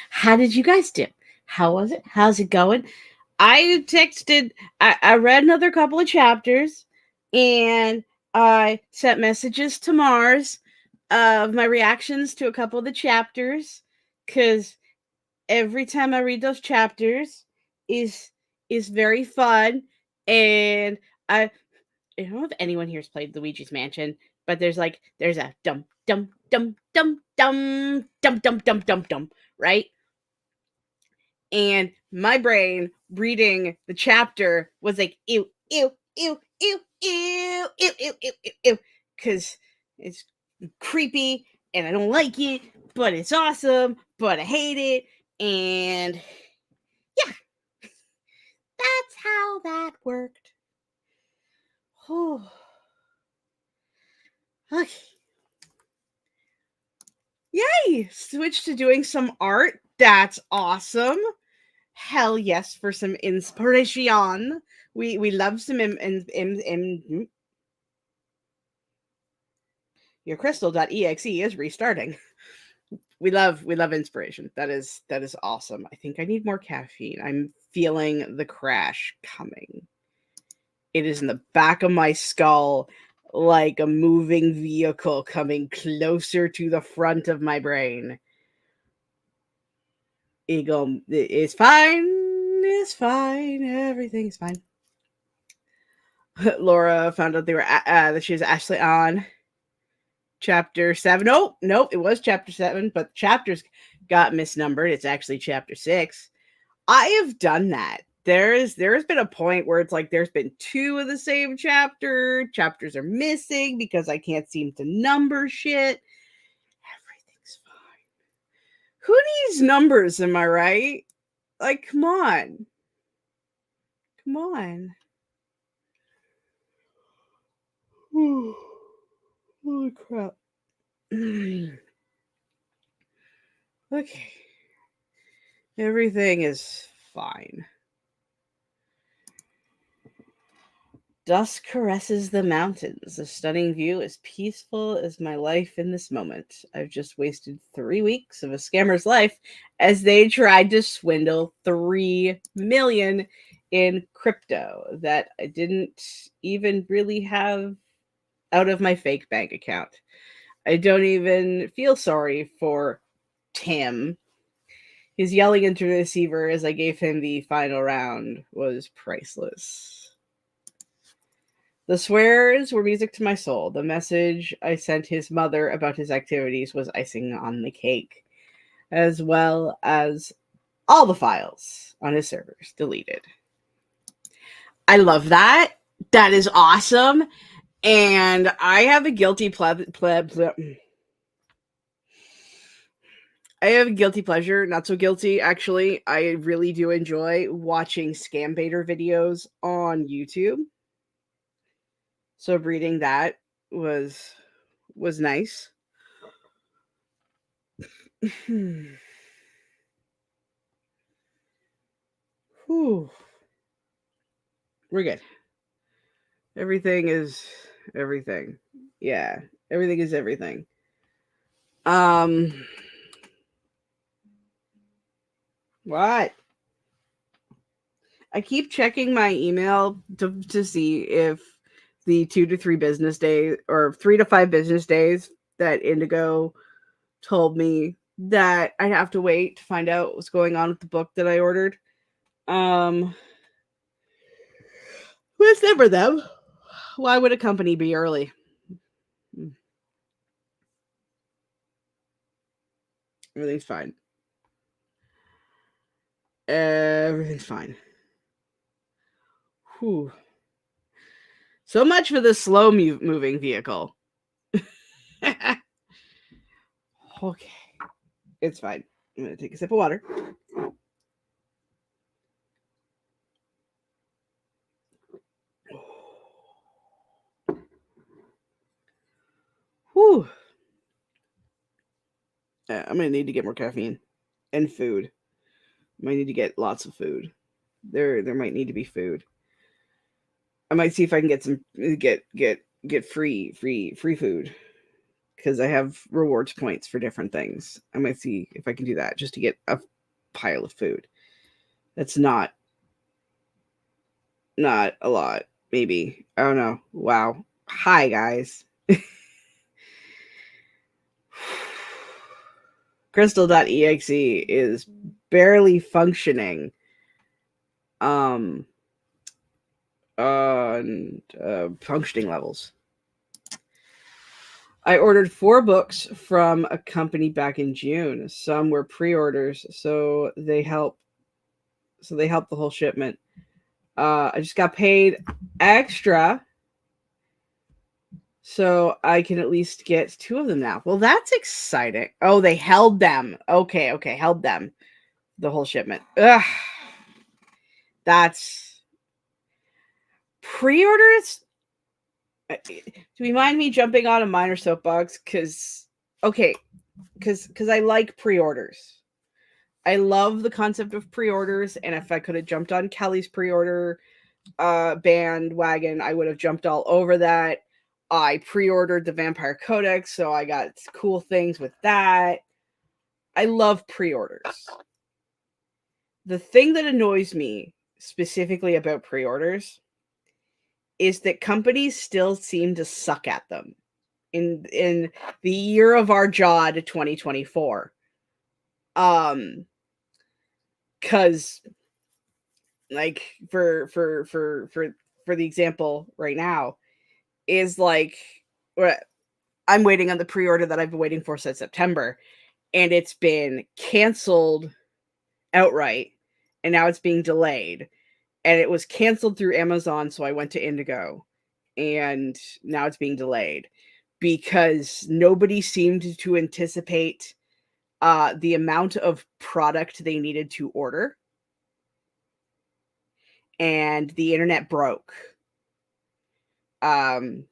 Speaker 1: How did you guys do? How was it? How's it going? I texted, I read another couple of chapters, and I sent messages to Mars of my reactions to a couple of the chapters, because every time I read those chapters is very fun. And I don't know if anyone here has played Luigi's Mansion, but there's a dum dum dum dum dum dum dum dum dum dum, right? And my brain reading the chapter was like, ew, ew, ew, ew, ew, ew, ew, ew, ew, ew, because it's creepy and I don't like it, but it's awesome, but I hate it. And yeah, that's how that worked. Oh, okay. Yay! Switch to doing some art. That's awesome. Hell yes, for some inspiration. We love some your crystal.exe is restarting. We love inspiration. That is awesome. I think I need more caffeine. I'm feeling the crash coming. It is in the back of my skull, like a moving vehicle coming closer to the front of my brain. It's fine. It's fine. Everything's fine. Laura found out that she was actually on chapter 7. Nope, it was chapter 7, but chapters got misnumbered. It's actually chapter 6. I have done that. There has been a point where it's like there's been 2 of the same chapter. Chapters are missing because I can't seem to number shit. Everything's fine. Who needs numbers, am I right? Like, come on. Come on. Holy crap. Okay. Everything is fine. Dusk caresses the mountains. A stunning view as peaceful as my life in this moment. I've just wasted 3 weeks of a scammer's life as they tried to swindle 3 million in crypto that I didn't even really have out of my fake bank account. I don't even feel sorry for Tim. His yelling into the receiver as I gave him the final round was priceless. The swears were music to my soul. The message I sent his mother about his activities was icing on the cake, as well as all the files on his servers deleted. I love that. That is awesome. And I have a guilty I have a guilty pleasure, not so guilty actually. I really do enjoy watching scam baiter videos on YouTube. So reading that was nice. Whew. We're good. Everything is everything. Yeah, everything is everything. What? I keep checking my email to see if the 2 to 3 business days or 3 to 5 business days that Indigo told me that I have to wait to find out what's going on with the book that I ordered. Let's never them. Why would a company be early? Everything's fine. Everything's fine. Whew. So much for the slow moving vehicle. Okay. It's fine. I'm going to take a sip of water. Whew. I'm going to need to get more caffeine and food. I might need to get lots of food. There might need to be food. I might see if I can get some get free food because I have rewards points for different things. I might see if I can do that just to get a pile of food. That's not a lot, maybe. I don't know. Wow. Hi, guys. Crystal.exe is barely functioning on functioning levels. I ordered 4 books from a company back in June. Some were pre-orders, so they help the whole shipment. I just got paid extra, so I can at least get 2 of them now. Well, that's exciting. Oh, they held them. Okay, held them. The whole shipment. Ugh. That's pre-orders. Do you mind me jumping on a minor soapbox? Because I like pre-orders. I love the concept of pre-orders, and if I could have jumped on Kelly's pre-order bandwagon, I would have jumped all over that. I pre-ordered the Vampire Codex, so I got cool things with that. I love pre-orders. The thing that annoys me specifically about pre-orders is that companies still seem to suck at them in the year of our Jod 2024. Cuz like for the example right now is like I'm waiting on the pre-order that I've been waiting for since September, and it's been canceled outright, and now it's being delayed. And it was canceled through Amazon, so I went to Indigo, and now it's being delayed because nobody seemed to anticipate the amount of product they needed to order, and the internet broke. The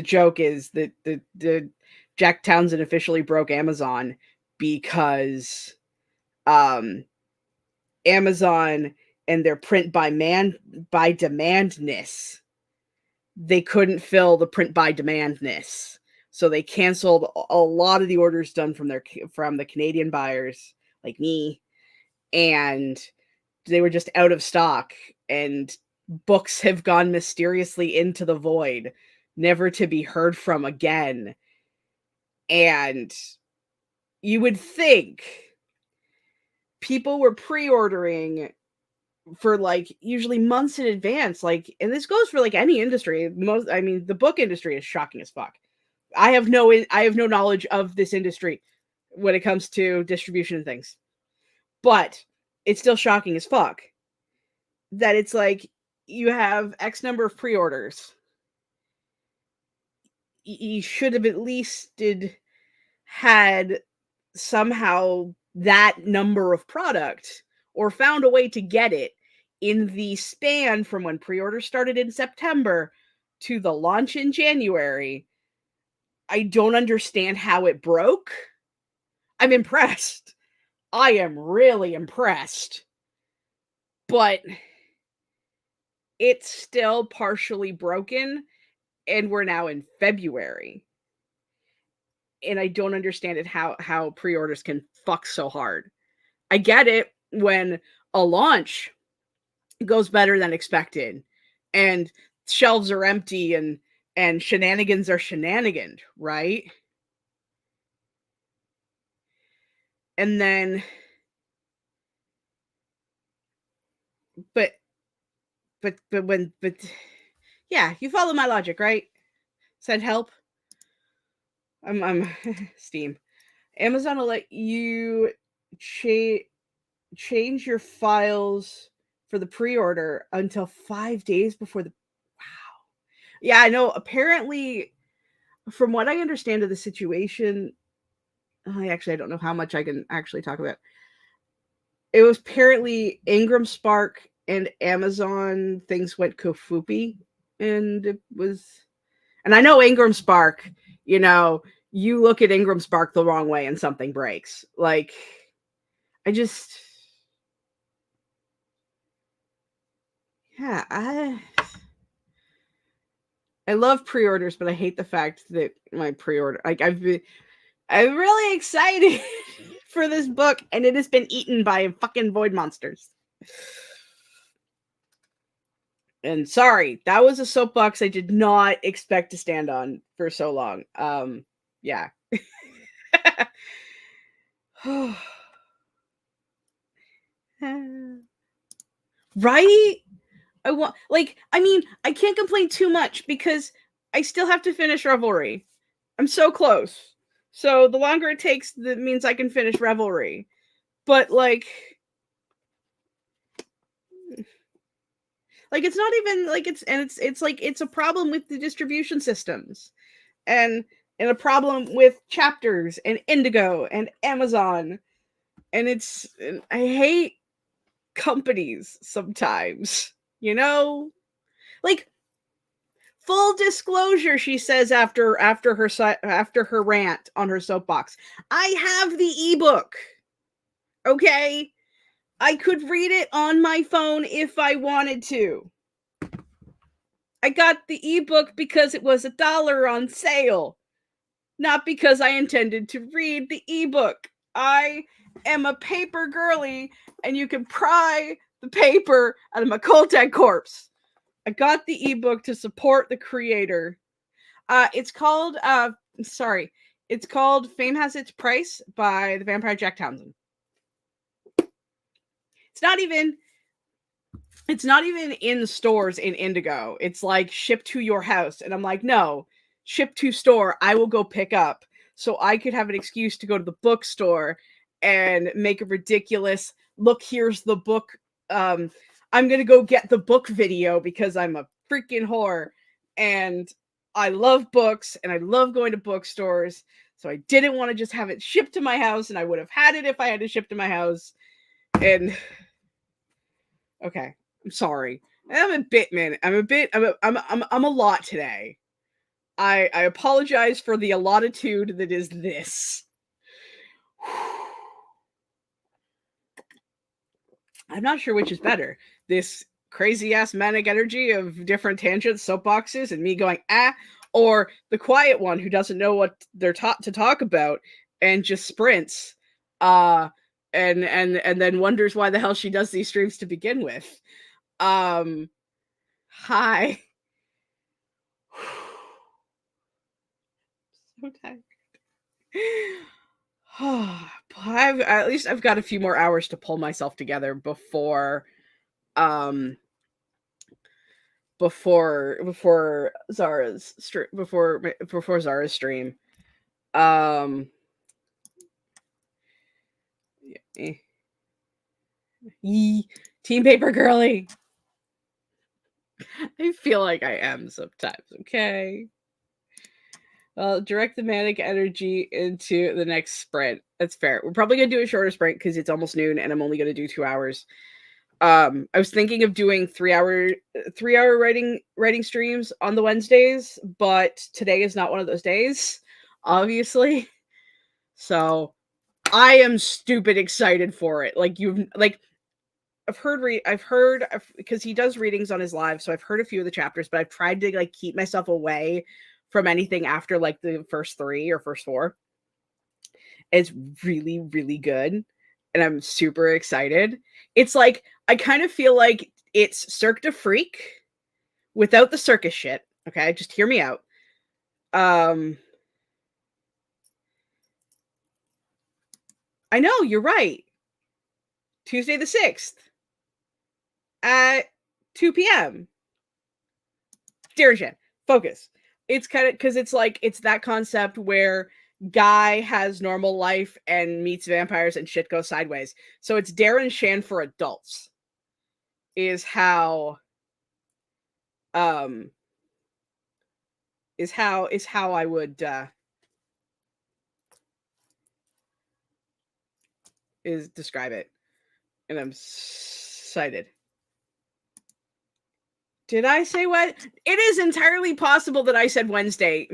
Speaker 1: joke is that the Jack Townsend officially broke Amazon because Amazon and their print by demandness, they couldn't fill the print by demandness. So they canceled a lot of the orders done from the Canadian buyers like me, and they were just out of stock, and books have gone mysteriously into the void, never to be heard from again. And you would think people were pre-ordering for like usually months in advance, like, and this goes for like any industry. The book industry is shocking as fuck. I have no knowledge of this industry when it comes to distribution and things, but it's still shocking as fuck that it's like you have X number of pre-orders. You should have at least had somehow that number of product or found a way to get it in the span from when pre-order started in September to the launch in January. I don't understand how it broke. I'm impressed. I am really impressed. But it's still partially broken, and we're now in February. And I don't understand it how pre-orders can fuck so hard. I get it when a launch goes better than expected and shelves are empty and shenanigans are shenaniganed, right? And then but yeah, you follow my logic, right? Send help. I'm Steam. Amazon will let you change your files for the pre-order until 5 days before the wow. Yeah, I know. Apparently, from what I understand of the situation, I don't know how much I can actually talk about. It was apparently Ingram Spark and Amazon things went kofoopy, and it was, and I know Ingram Spark, you look at Ingram Spark the wrong way and something breaks. Like, I just, yeah, I love pre-orders, but I hate the fact that my pre-order, like I'm really excited for this book, and it has been eaten by fucking void monsters. And sorry, that was a soapbox I did not expect to stand on for so long. Yeah. Right? I can't complain too much because I still have to finish Revelry. I'm so close. So the longer it takes, that means I can finish Revelry. But it's not even like it's a problem with the distribution systems, and a problem with Chapters and Indigo and Amazon, and I hate companies sometimes, like full disclosure, she says after her rant on her soapbox, I have the ebook. Okay, I could read it on my phone if I wanted to. I got the ebook because it was $1 on sale, not because I intended to read the ebook. I am a paper girly, and you can pry the paper out of my cold dead corpse. I got the ebook to support the creator. It's called it's called Fame Has Its Price by the Vampire Jack Townsend. It's not even in stores in Indigo. It's like shipped to your house. And I'm like, no, ship to store. I will go pick up. So I could have an excuse to go to the bookstore and make a ridiculous, look, here's the book. I'm going to go get the book video because I'm a freaking whore. And I love books and I love going to bookstores. So I didn't want to just have it shipped to my house, and I would have had it if I had to ship to my house. And okay. I'm sorry. I'm a lot today. I apologize for the allotitude that is this. I'm not sure which is better. This crazy ass manic energy of different tangents, soapboxes, and me going, or the quiet one who doesn't know what they're taught to talk about and just sprints. And then wonders why the hell she does these streams to begin with. Hi. So tired. At least I've got a few more hours to pull myself together before Zara's stream. Team Paper Girly. I feel like I am sometimes, okay? Direct the manic energy into the next sprint. That's fair. We're probably going to do a shorter sprint because it's almost noon and I'm only going to do 2 hours. I was thinking of doing 3-hour writing streams on the Wednesdays, but today is not one of those days, obviously. So I am stupid excited for it. I've heard because he does readings on his live, so I've heard a few of the chapters, but I've tried to keep myself away from anything after the first 3 or first 4. It's really, really good, and I'm super excited. It's I kind of feel like it's Cirque du Freak without the circus shit. Okay, just hear me out. I know, you're right. Tuesday the 6th at 2 p.m. Darren, focus. It's kind of because it's that concept where guy has normal life and meets vampires and shit goes sideways. So it's Darren Shan for adults. Is how I would describe it. And I'm excited. Did I say what? It is entirely possible that I said Wednesday.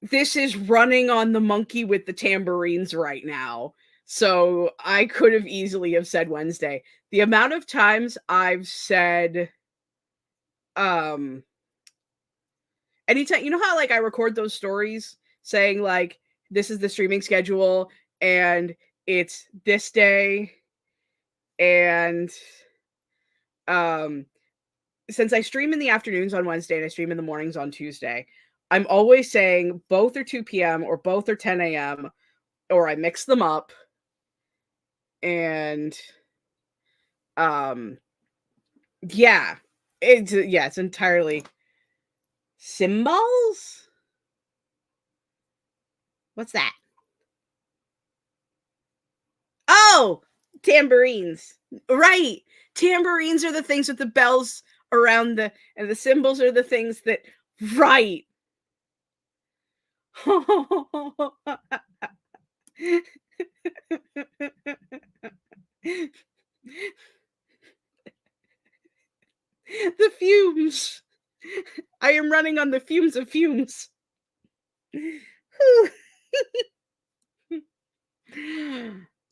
Speaker 1: This is running on the monkey with the tambourines right now. So I could have easily have said Wednesday. The amount of times I've said um anytime, you know how like I record those stories saying like this is the streaming schedule and it's this day, and um since I stream in the afternoons on Wednesday and I stream in the mornings on Tuesday, I'm always saying both are 2 p.m. or both are 10 a.m. or I mix them up. And um yeah, it's entirely symbols. What's that? Oh, tambourines. Right. Tambourines are the things with the bells around the, and the cymbals are the things that, right. The fumes. I am running on the fumes of fumes.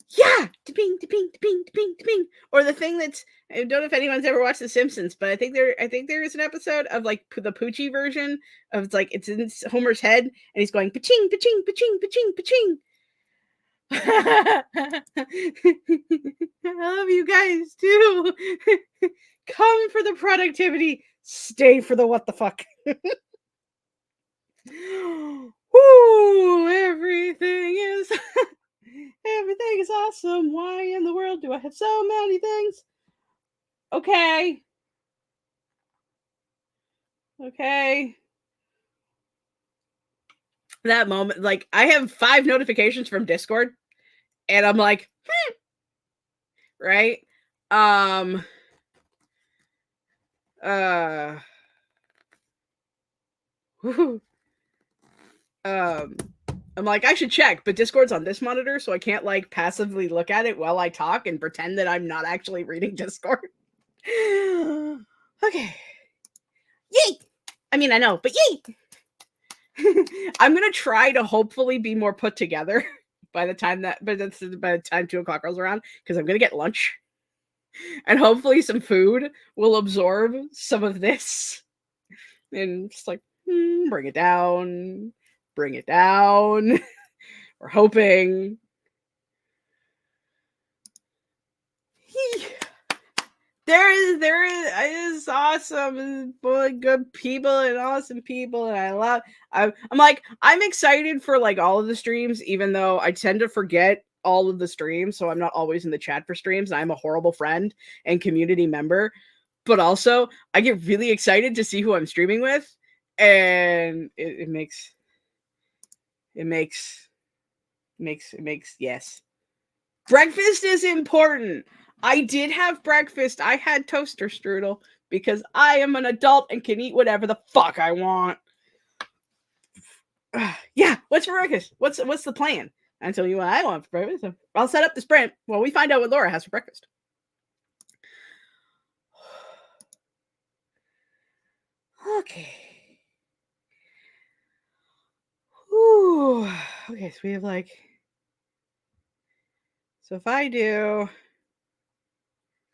Speaker 1: Yeah, da-bing, da-bing, da-bing, da-bing, da-bing. Or the thing that's, I don't know if anyone's ever watched The Simpsons, but I think there is an episode of like the Poochie version of, it's like it's in Homer's head and he's going pa-ching, pa-ching, pa-ching, pa-ching, pa-ching. I love you guys too. Come for the productivity, stay for the what the fuck. Woo! Everything is awesome. Why in the world do I have so many things? Okay. Okay. That moment, like I have 5 notifications from Discord, and I'm like, right? Um uh whew, um I'm like, I should check, but Discord's on this monitor, so I can't like passively look at it while I talk and pretend that I'm not actually reading Discord. Okay. Yay! I mean, I know, but yay! I'm gonna try to hopefully be more put together by the time that, by the time 2 o'clock rolls around, because I'm gonna get lunch, and hopefully some food will absorb some of this, and just like bring it down. We're hoping. There is awesome, good people and awesome people, and I'm like, I'm excited for like all of the streams, even though I tend to forget all of the streams, so I'm not always in the chat for streams. And I'm a horrible friend and community member, but also I get really excited to see who I'm streaming with, and it makes yes. Breakfast is important. I did have breakfast. I had toaster strudel because I am an adult and can eat whatever the fuck I want. Yeah, what's for breakfast? What's the plan? I tell you what I want for breakfast. I'll set up the sprint while we find out what Laura has for breakfast. Okay. Whew. Okay, so we have like, so if I do,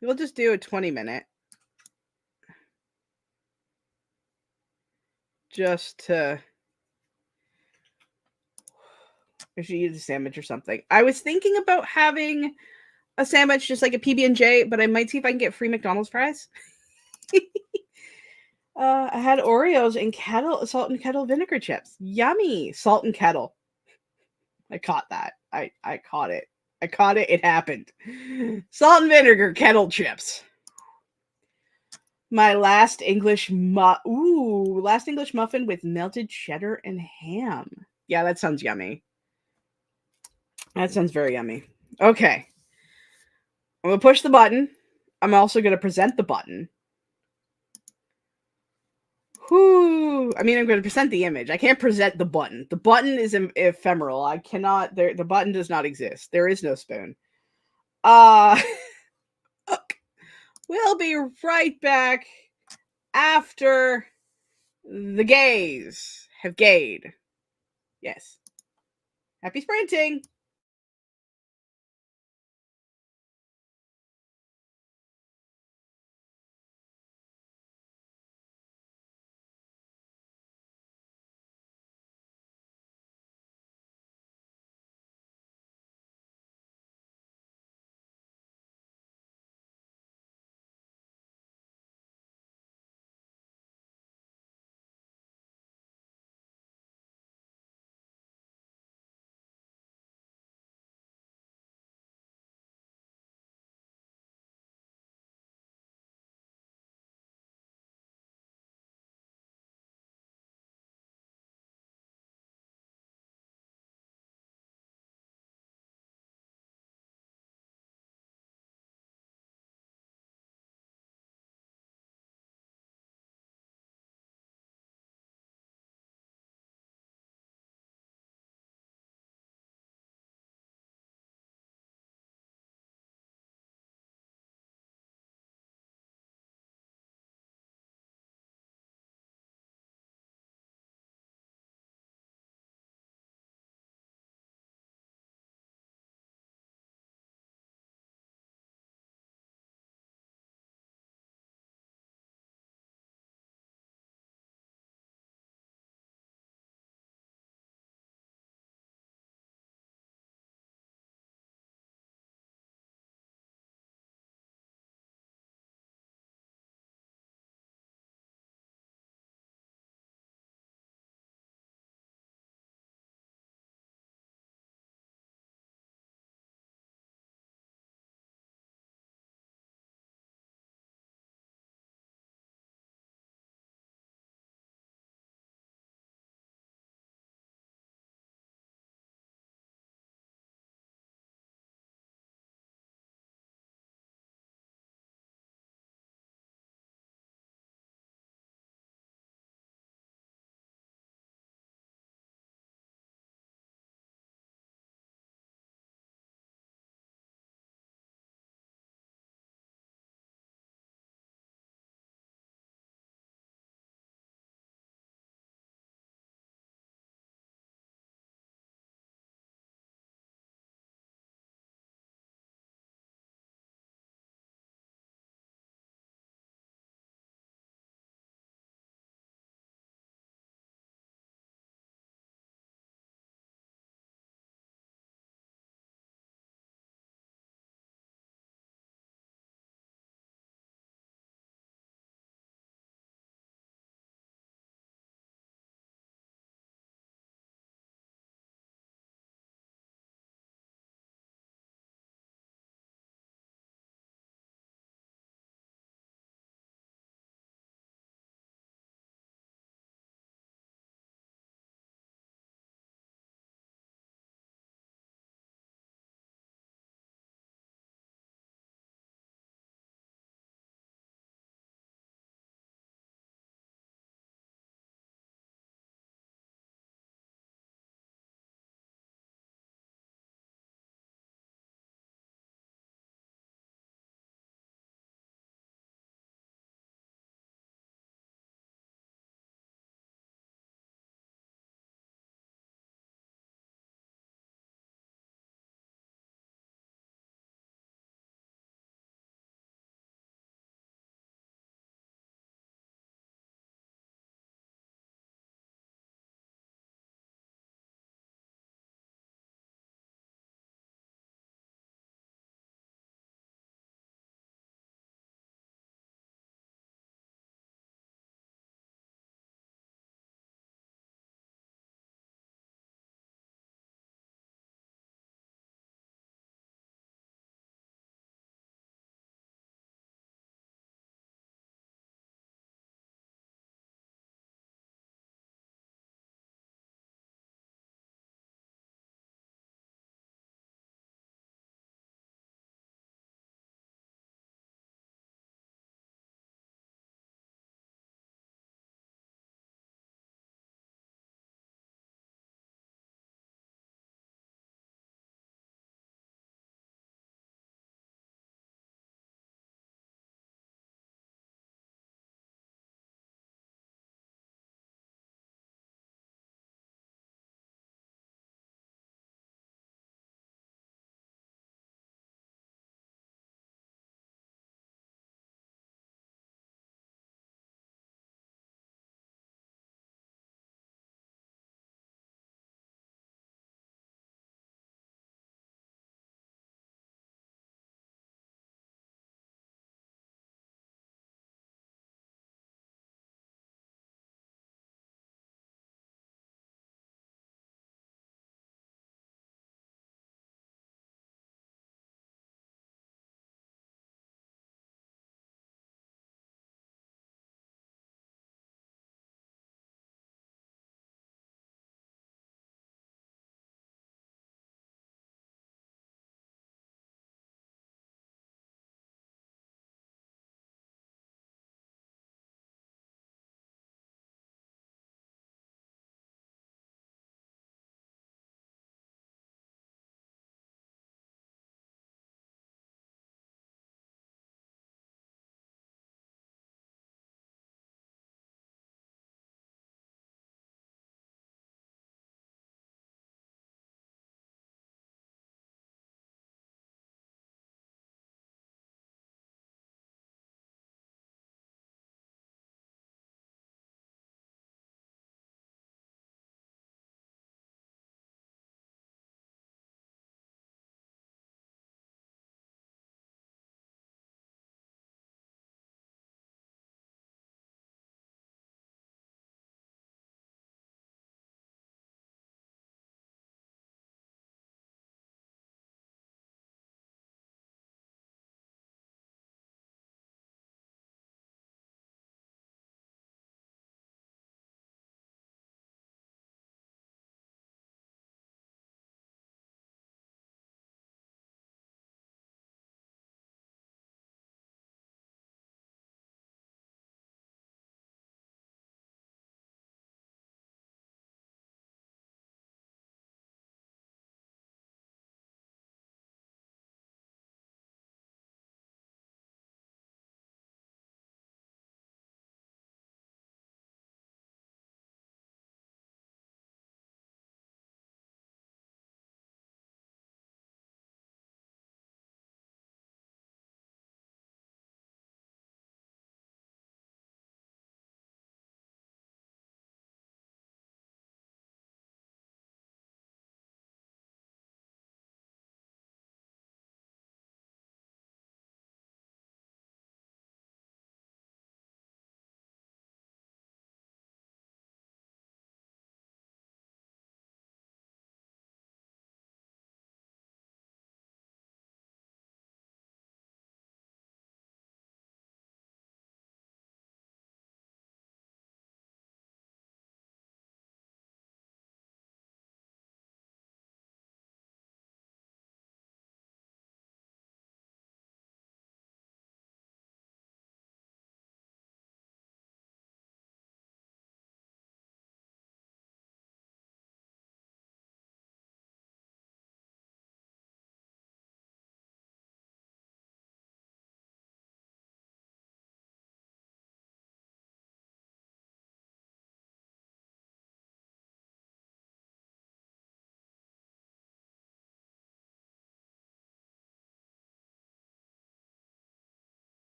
Speaker 1: we'll just do a 20-minute. Just to, I should eat a sandwich or something. I was thinking about having a sandwich, just like a PB&J, but I might see if I can get free McDonald's fries. I had Oreos and salt and kettle vinegar chips. Yummy. Salt and kettle. I caught that. I caught it. I caught it. It happened. Salt and vinegar kettle chips. My last English last English muffin with melted cheddar and ham. Yeah, that sounds yummy. That sounds very yummy. Okay. I'm going to push the button. I'm also going to present the button. I mean, I'm going to present the image. I can't present the button. The button is ephemeral. I cannot. The button does not exist. There is no spoon. We'll be right back after the gays have gayed. Yes. Happy sprinting.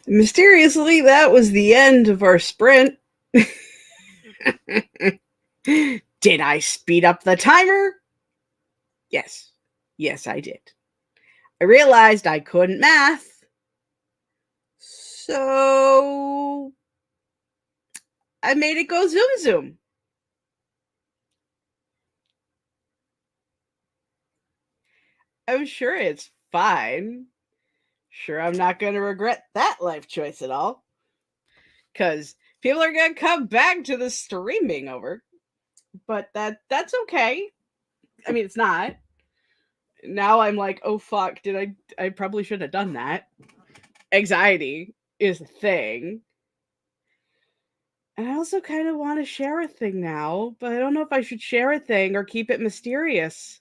Speaker 1: Mysteriously, that was the end of our sprint. Did I speed up the timer? Yes. Yes, I did. I realized I couldn't math. So I made it go zoom zoom. I'm sure it's fine. Sure, I'm not going to regret that life choice at all. Because people are going to come back to the stream being over. But that's okay. I mean, it's not. Now I'm like, oh fuck, I probably shouldn't have done that. Anxiety is a thing. And I also kind of want to share a thing now, but I don't know if I should share a thing or keep it mysterious.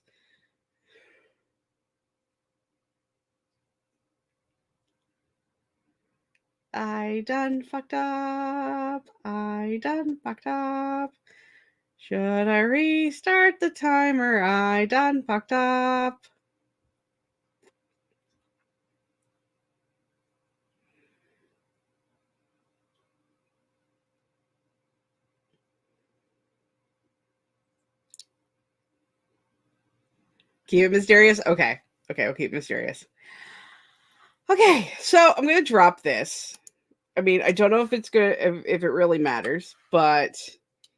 Speaker 1: I done fucked up. I done fucked up. Should I restart the timer? I done fucked up. Keep it mysterious? Okay. Okay, we'll keep it mysterious. Okay, so I'm going to drop this. I mean, I don't know if it's good, if it really matters, but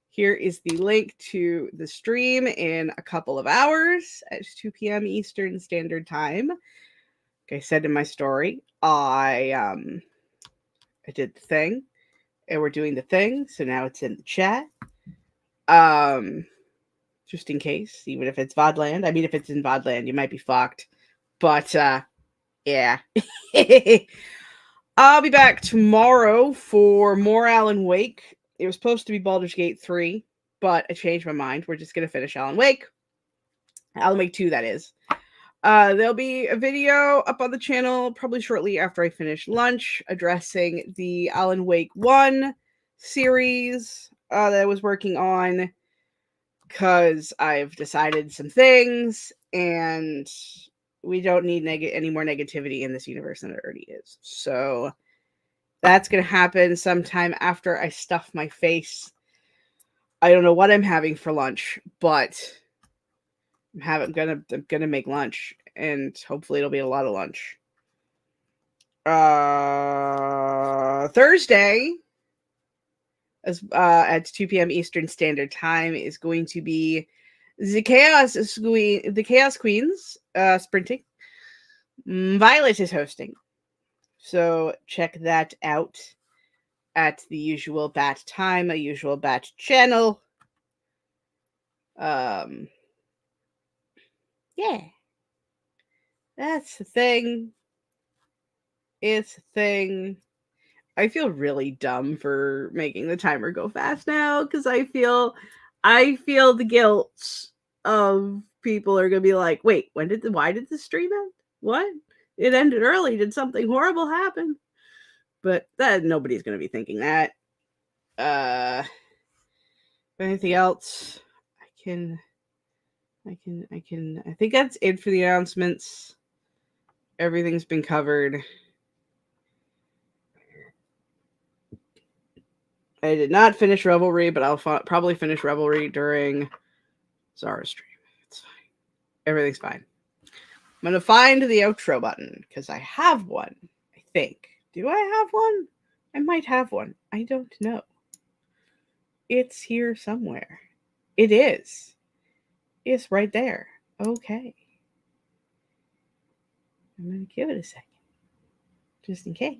Speaker 1: here is the link to the stream in a couple of hours at 2 p.m. Eastern Standard Time. Like I said in my story, I did the thing, and we're doing the thing, so now it's in the chat. Just in case, even if it's VODland. I mean, if it's in VODland, you might be fucked. But yeah. I'll be back tomorrow for more Alan Wake. It was supposed to be Baldur's Gate 3, but I changed my mind. We're just going to finish Alan Wake. Alan Wake 2, that is. There'll be a video up on the channel probably shortly after I finish lunch addressing the Alan Wake 1 series that I was working on because I've decided some things and we don't need any more negativity in this universe than it already is. So that's going to happen sometime after I stuff my face. I don't know what I'm having for lunch, but I'm gonna make lunch, and hopefully it'll be a lot of lunch. Thursday, as at 2 p.m. Eastern Standard Time, is going to be the Chaos Queens sprinting. Violet is hosting, so check that out at the usual bat time, a usual bat channel. Yeah, that's the thing. It's a thing. I feel really dumb for making the timer go fast now because I feel the guilt of people are gonna be like, wait, why did the stream end? What? It ended early. Did something horrible happen? But that nobody's gonna be thinking that. Anything else? I think that's it for the announcements. Everything's been covered. I did not finish Revelry, but I'll probably finish Revelry during Zara's stream. It's fine. Everything's fine. I'm going to find the outro button because I have one, I think. Do I have one? I might have one. I don't know. It's here somewhere. It is. It's right there. Okay. I'm going to give it a second. Just in case.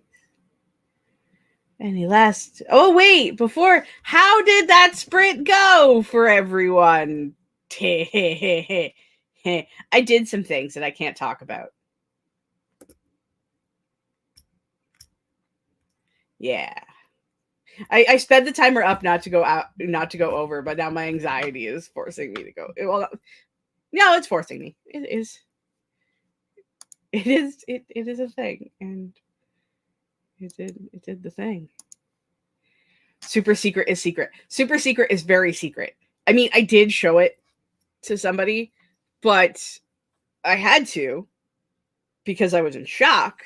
Speaker 1: Any last... Oh, wait! Before... How did that sprint go for everyone? I did some things that I can't talk about. Yeah. I sped the timer up not to go over, but now my anxiety is forcing me to go. Well, no, it's forcing me. It is a thing, and it did the thing. Super secret is secret. Super secret is very secret. I mean, I did show it to somebody, but I had to because I was in shock.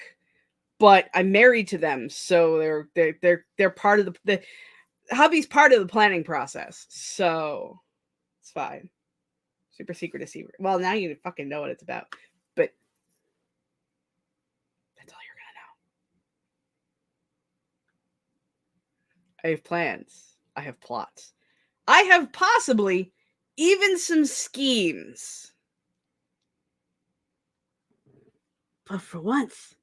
Speaker 1: but I'm married to them, so they're part of the hubby's part of the planning process, so it's fine. Super secret is secret. Well, now you fucking know what it's about, but that's all you're gonna know. I have plans. I have plots. I have possibly even some schemes. But for once,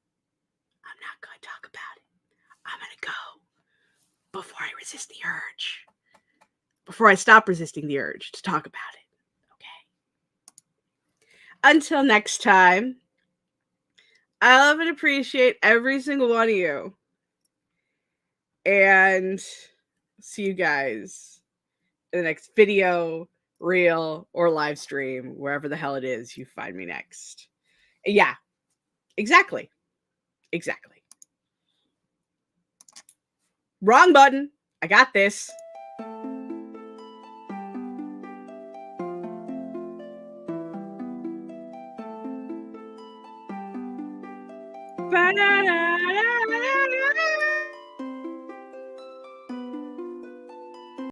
Speaker 1: I'm not going to talk about it. I'm going to go before I resist the urge. Before I stop resisting the urge to talk about it. Okay. Until next time, I love and appreciate every single one of you. And see you guys in the next video, reel, or live stream, wherever the hell it is you find me next. Yeah, exactly. Exactly. Wrong button. I got this. Ba-da-da-da.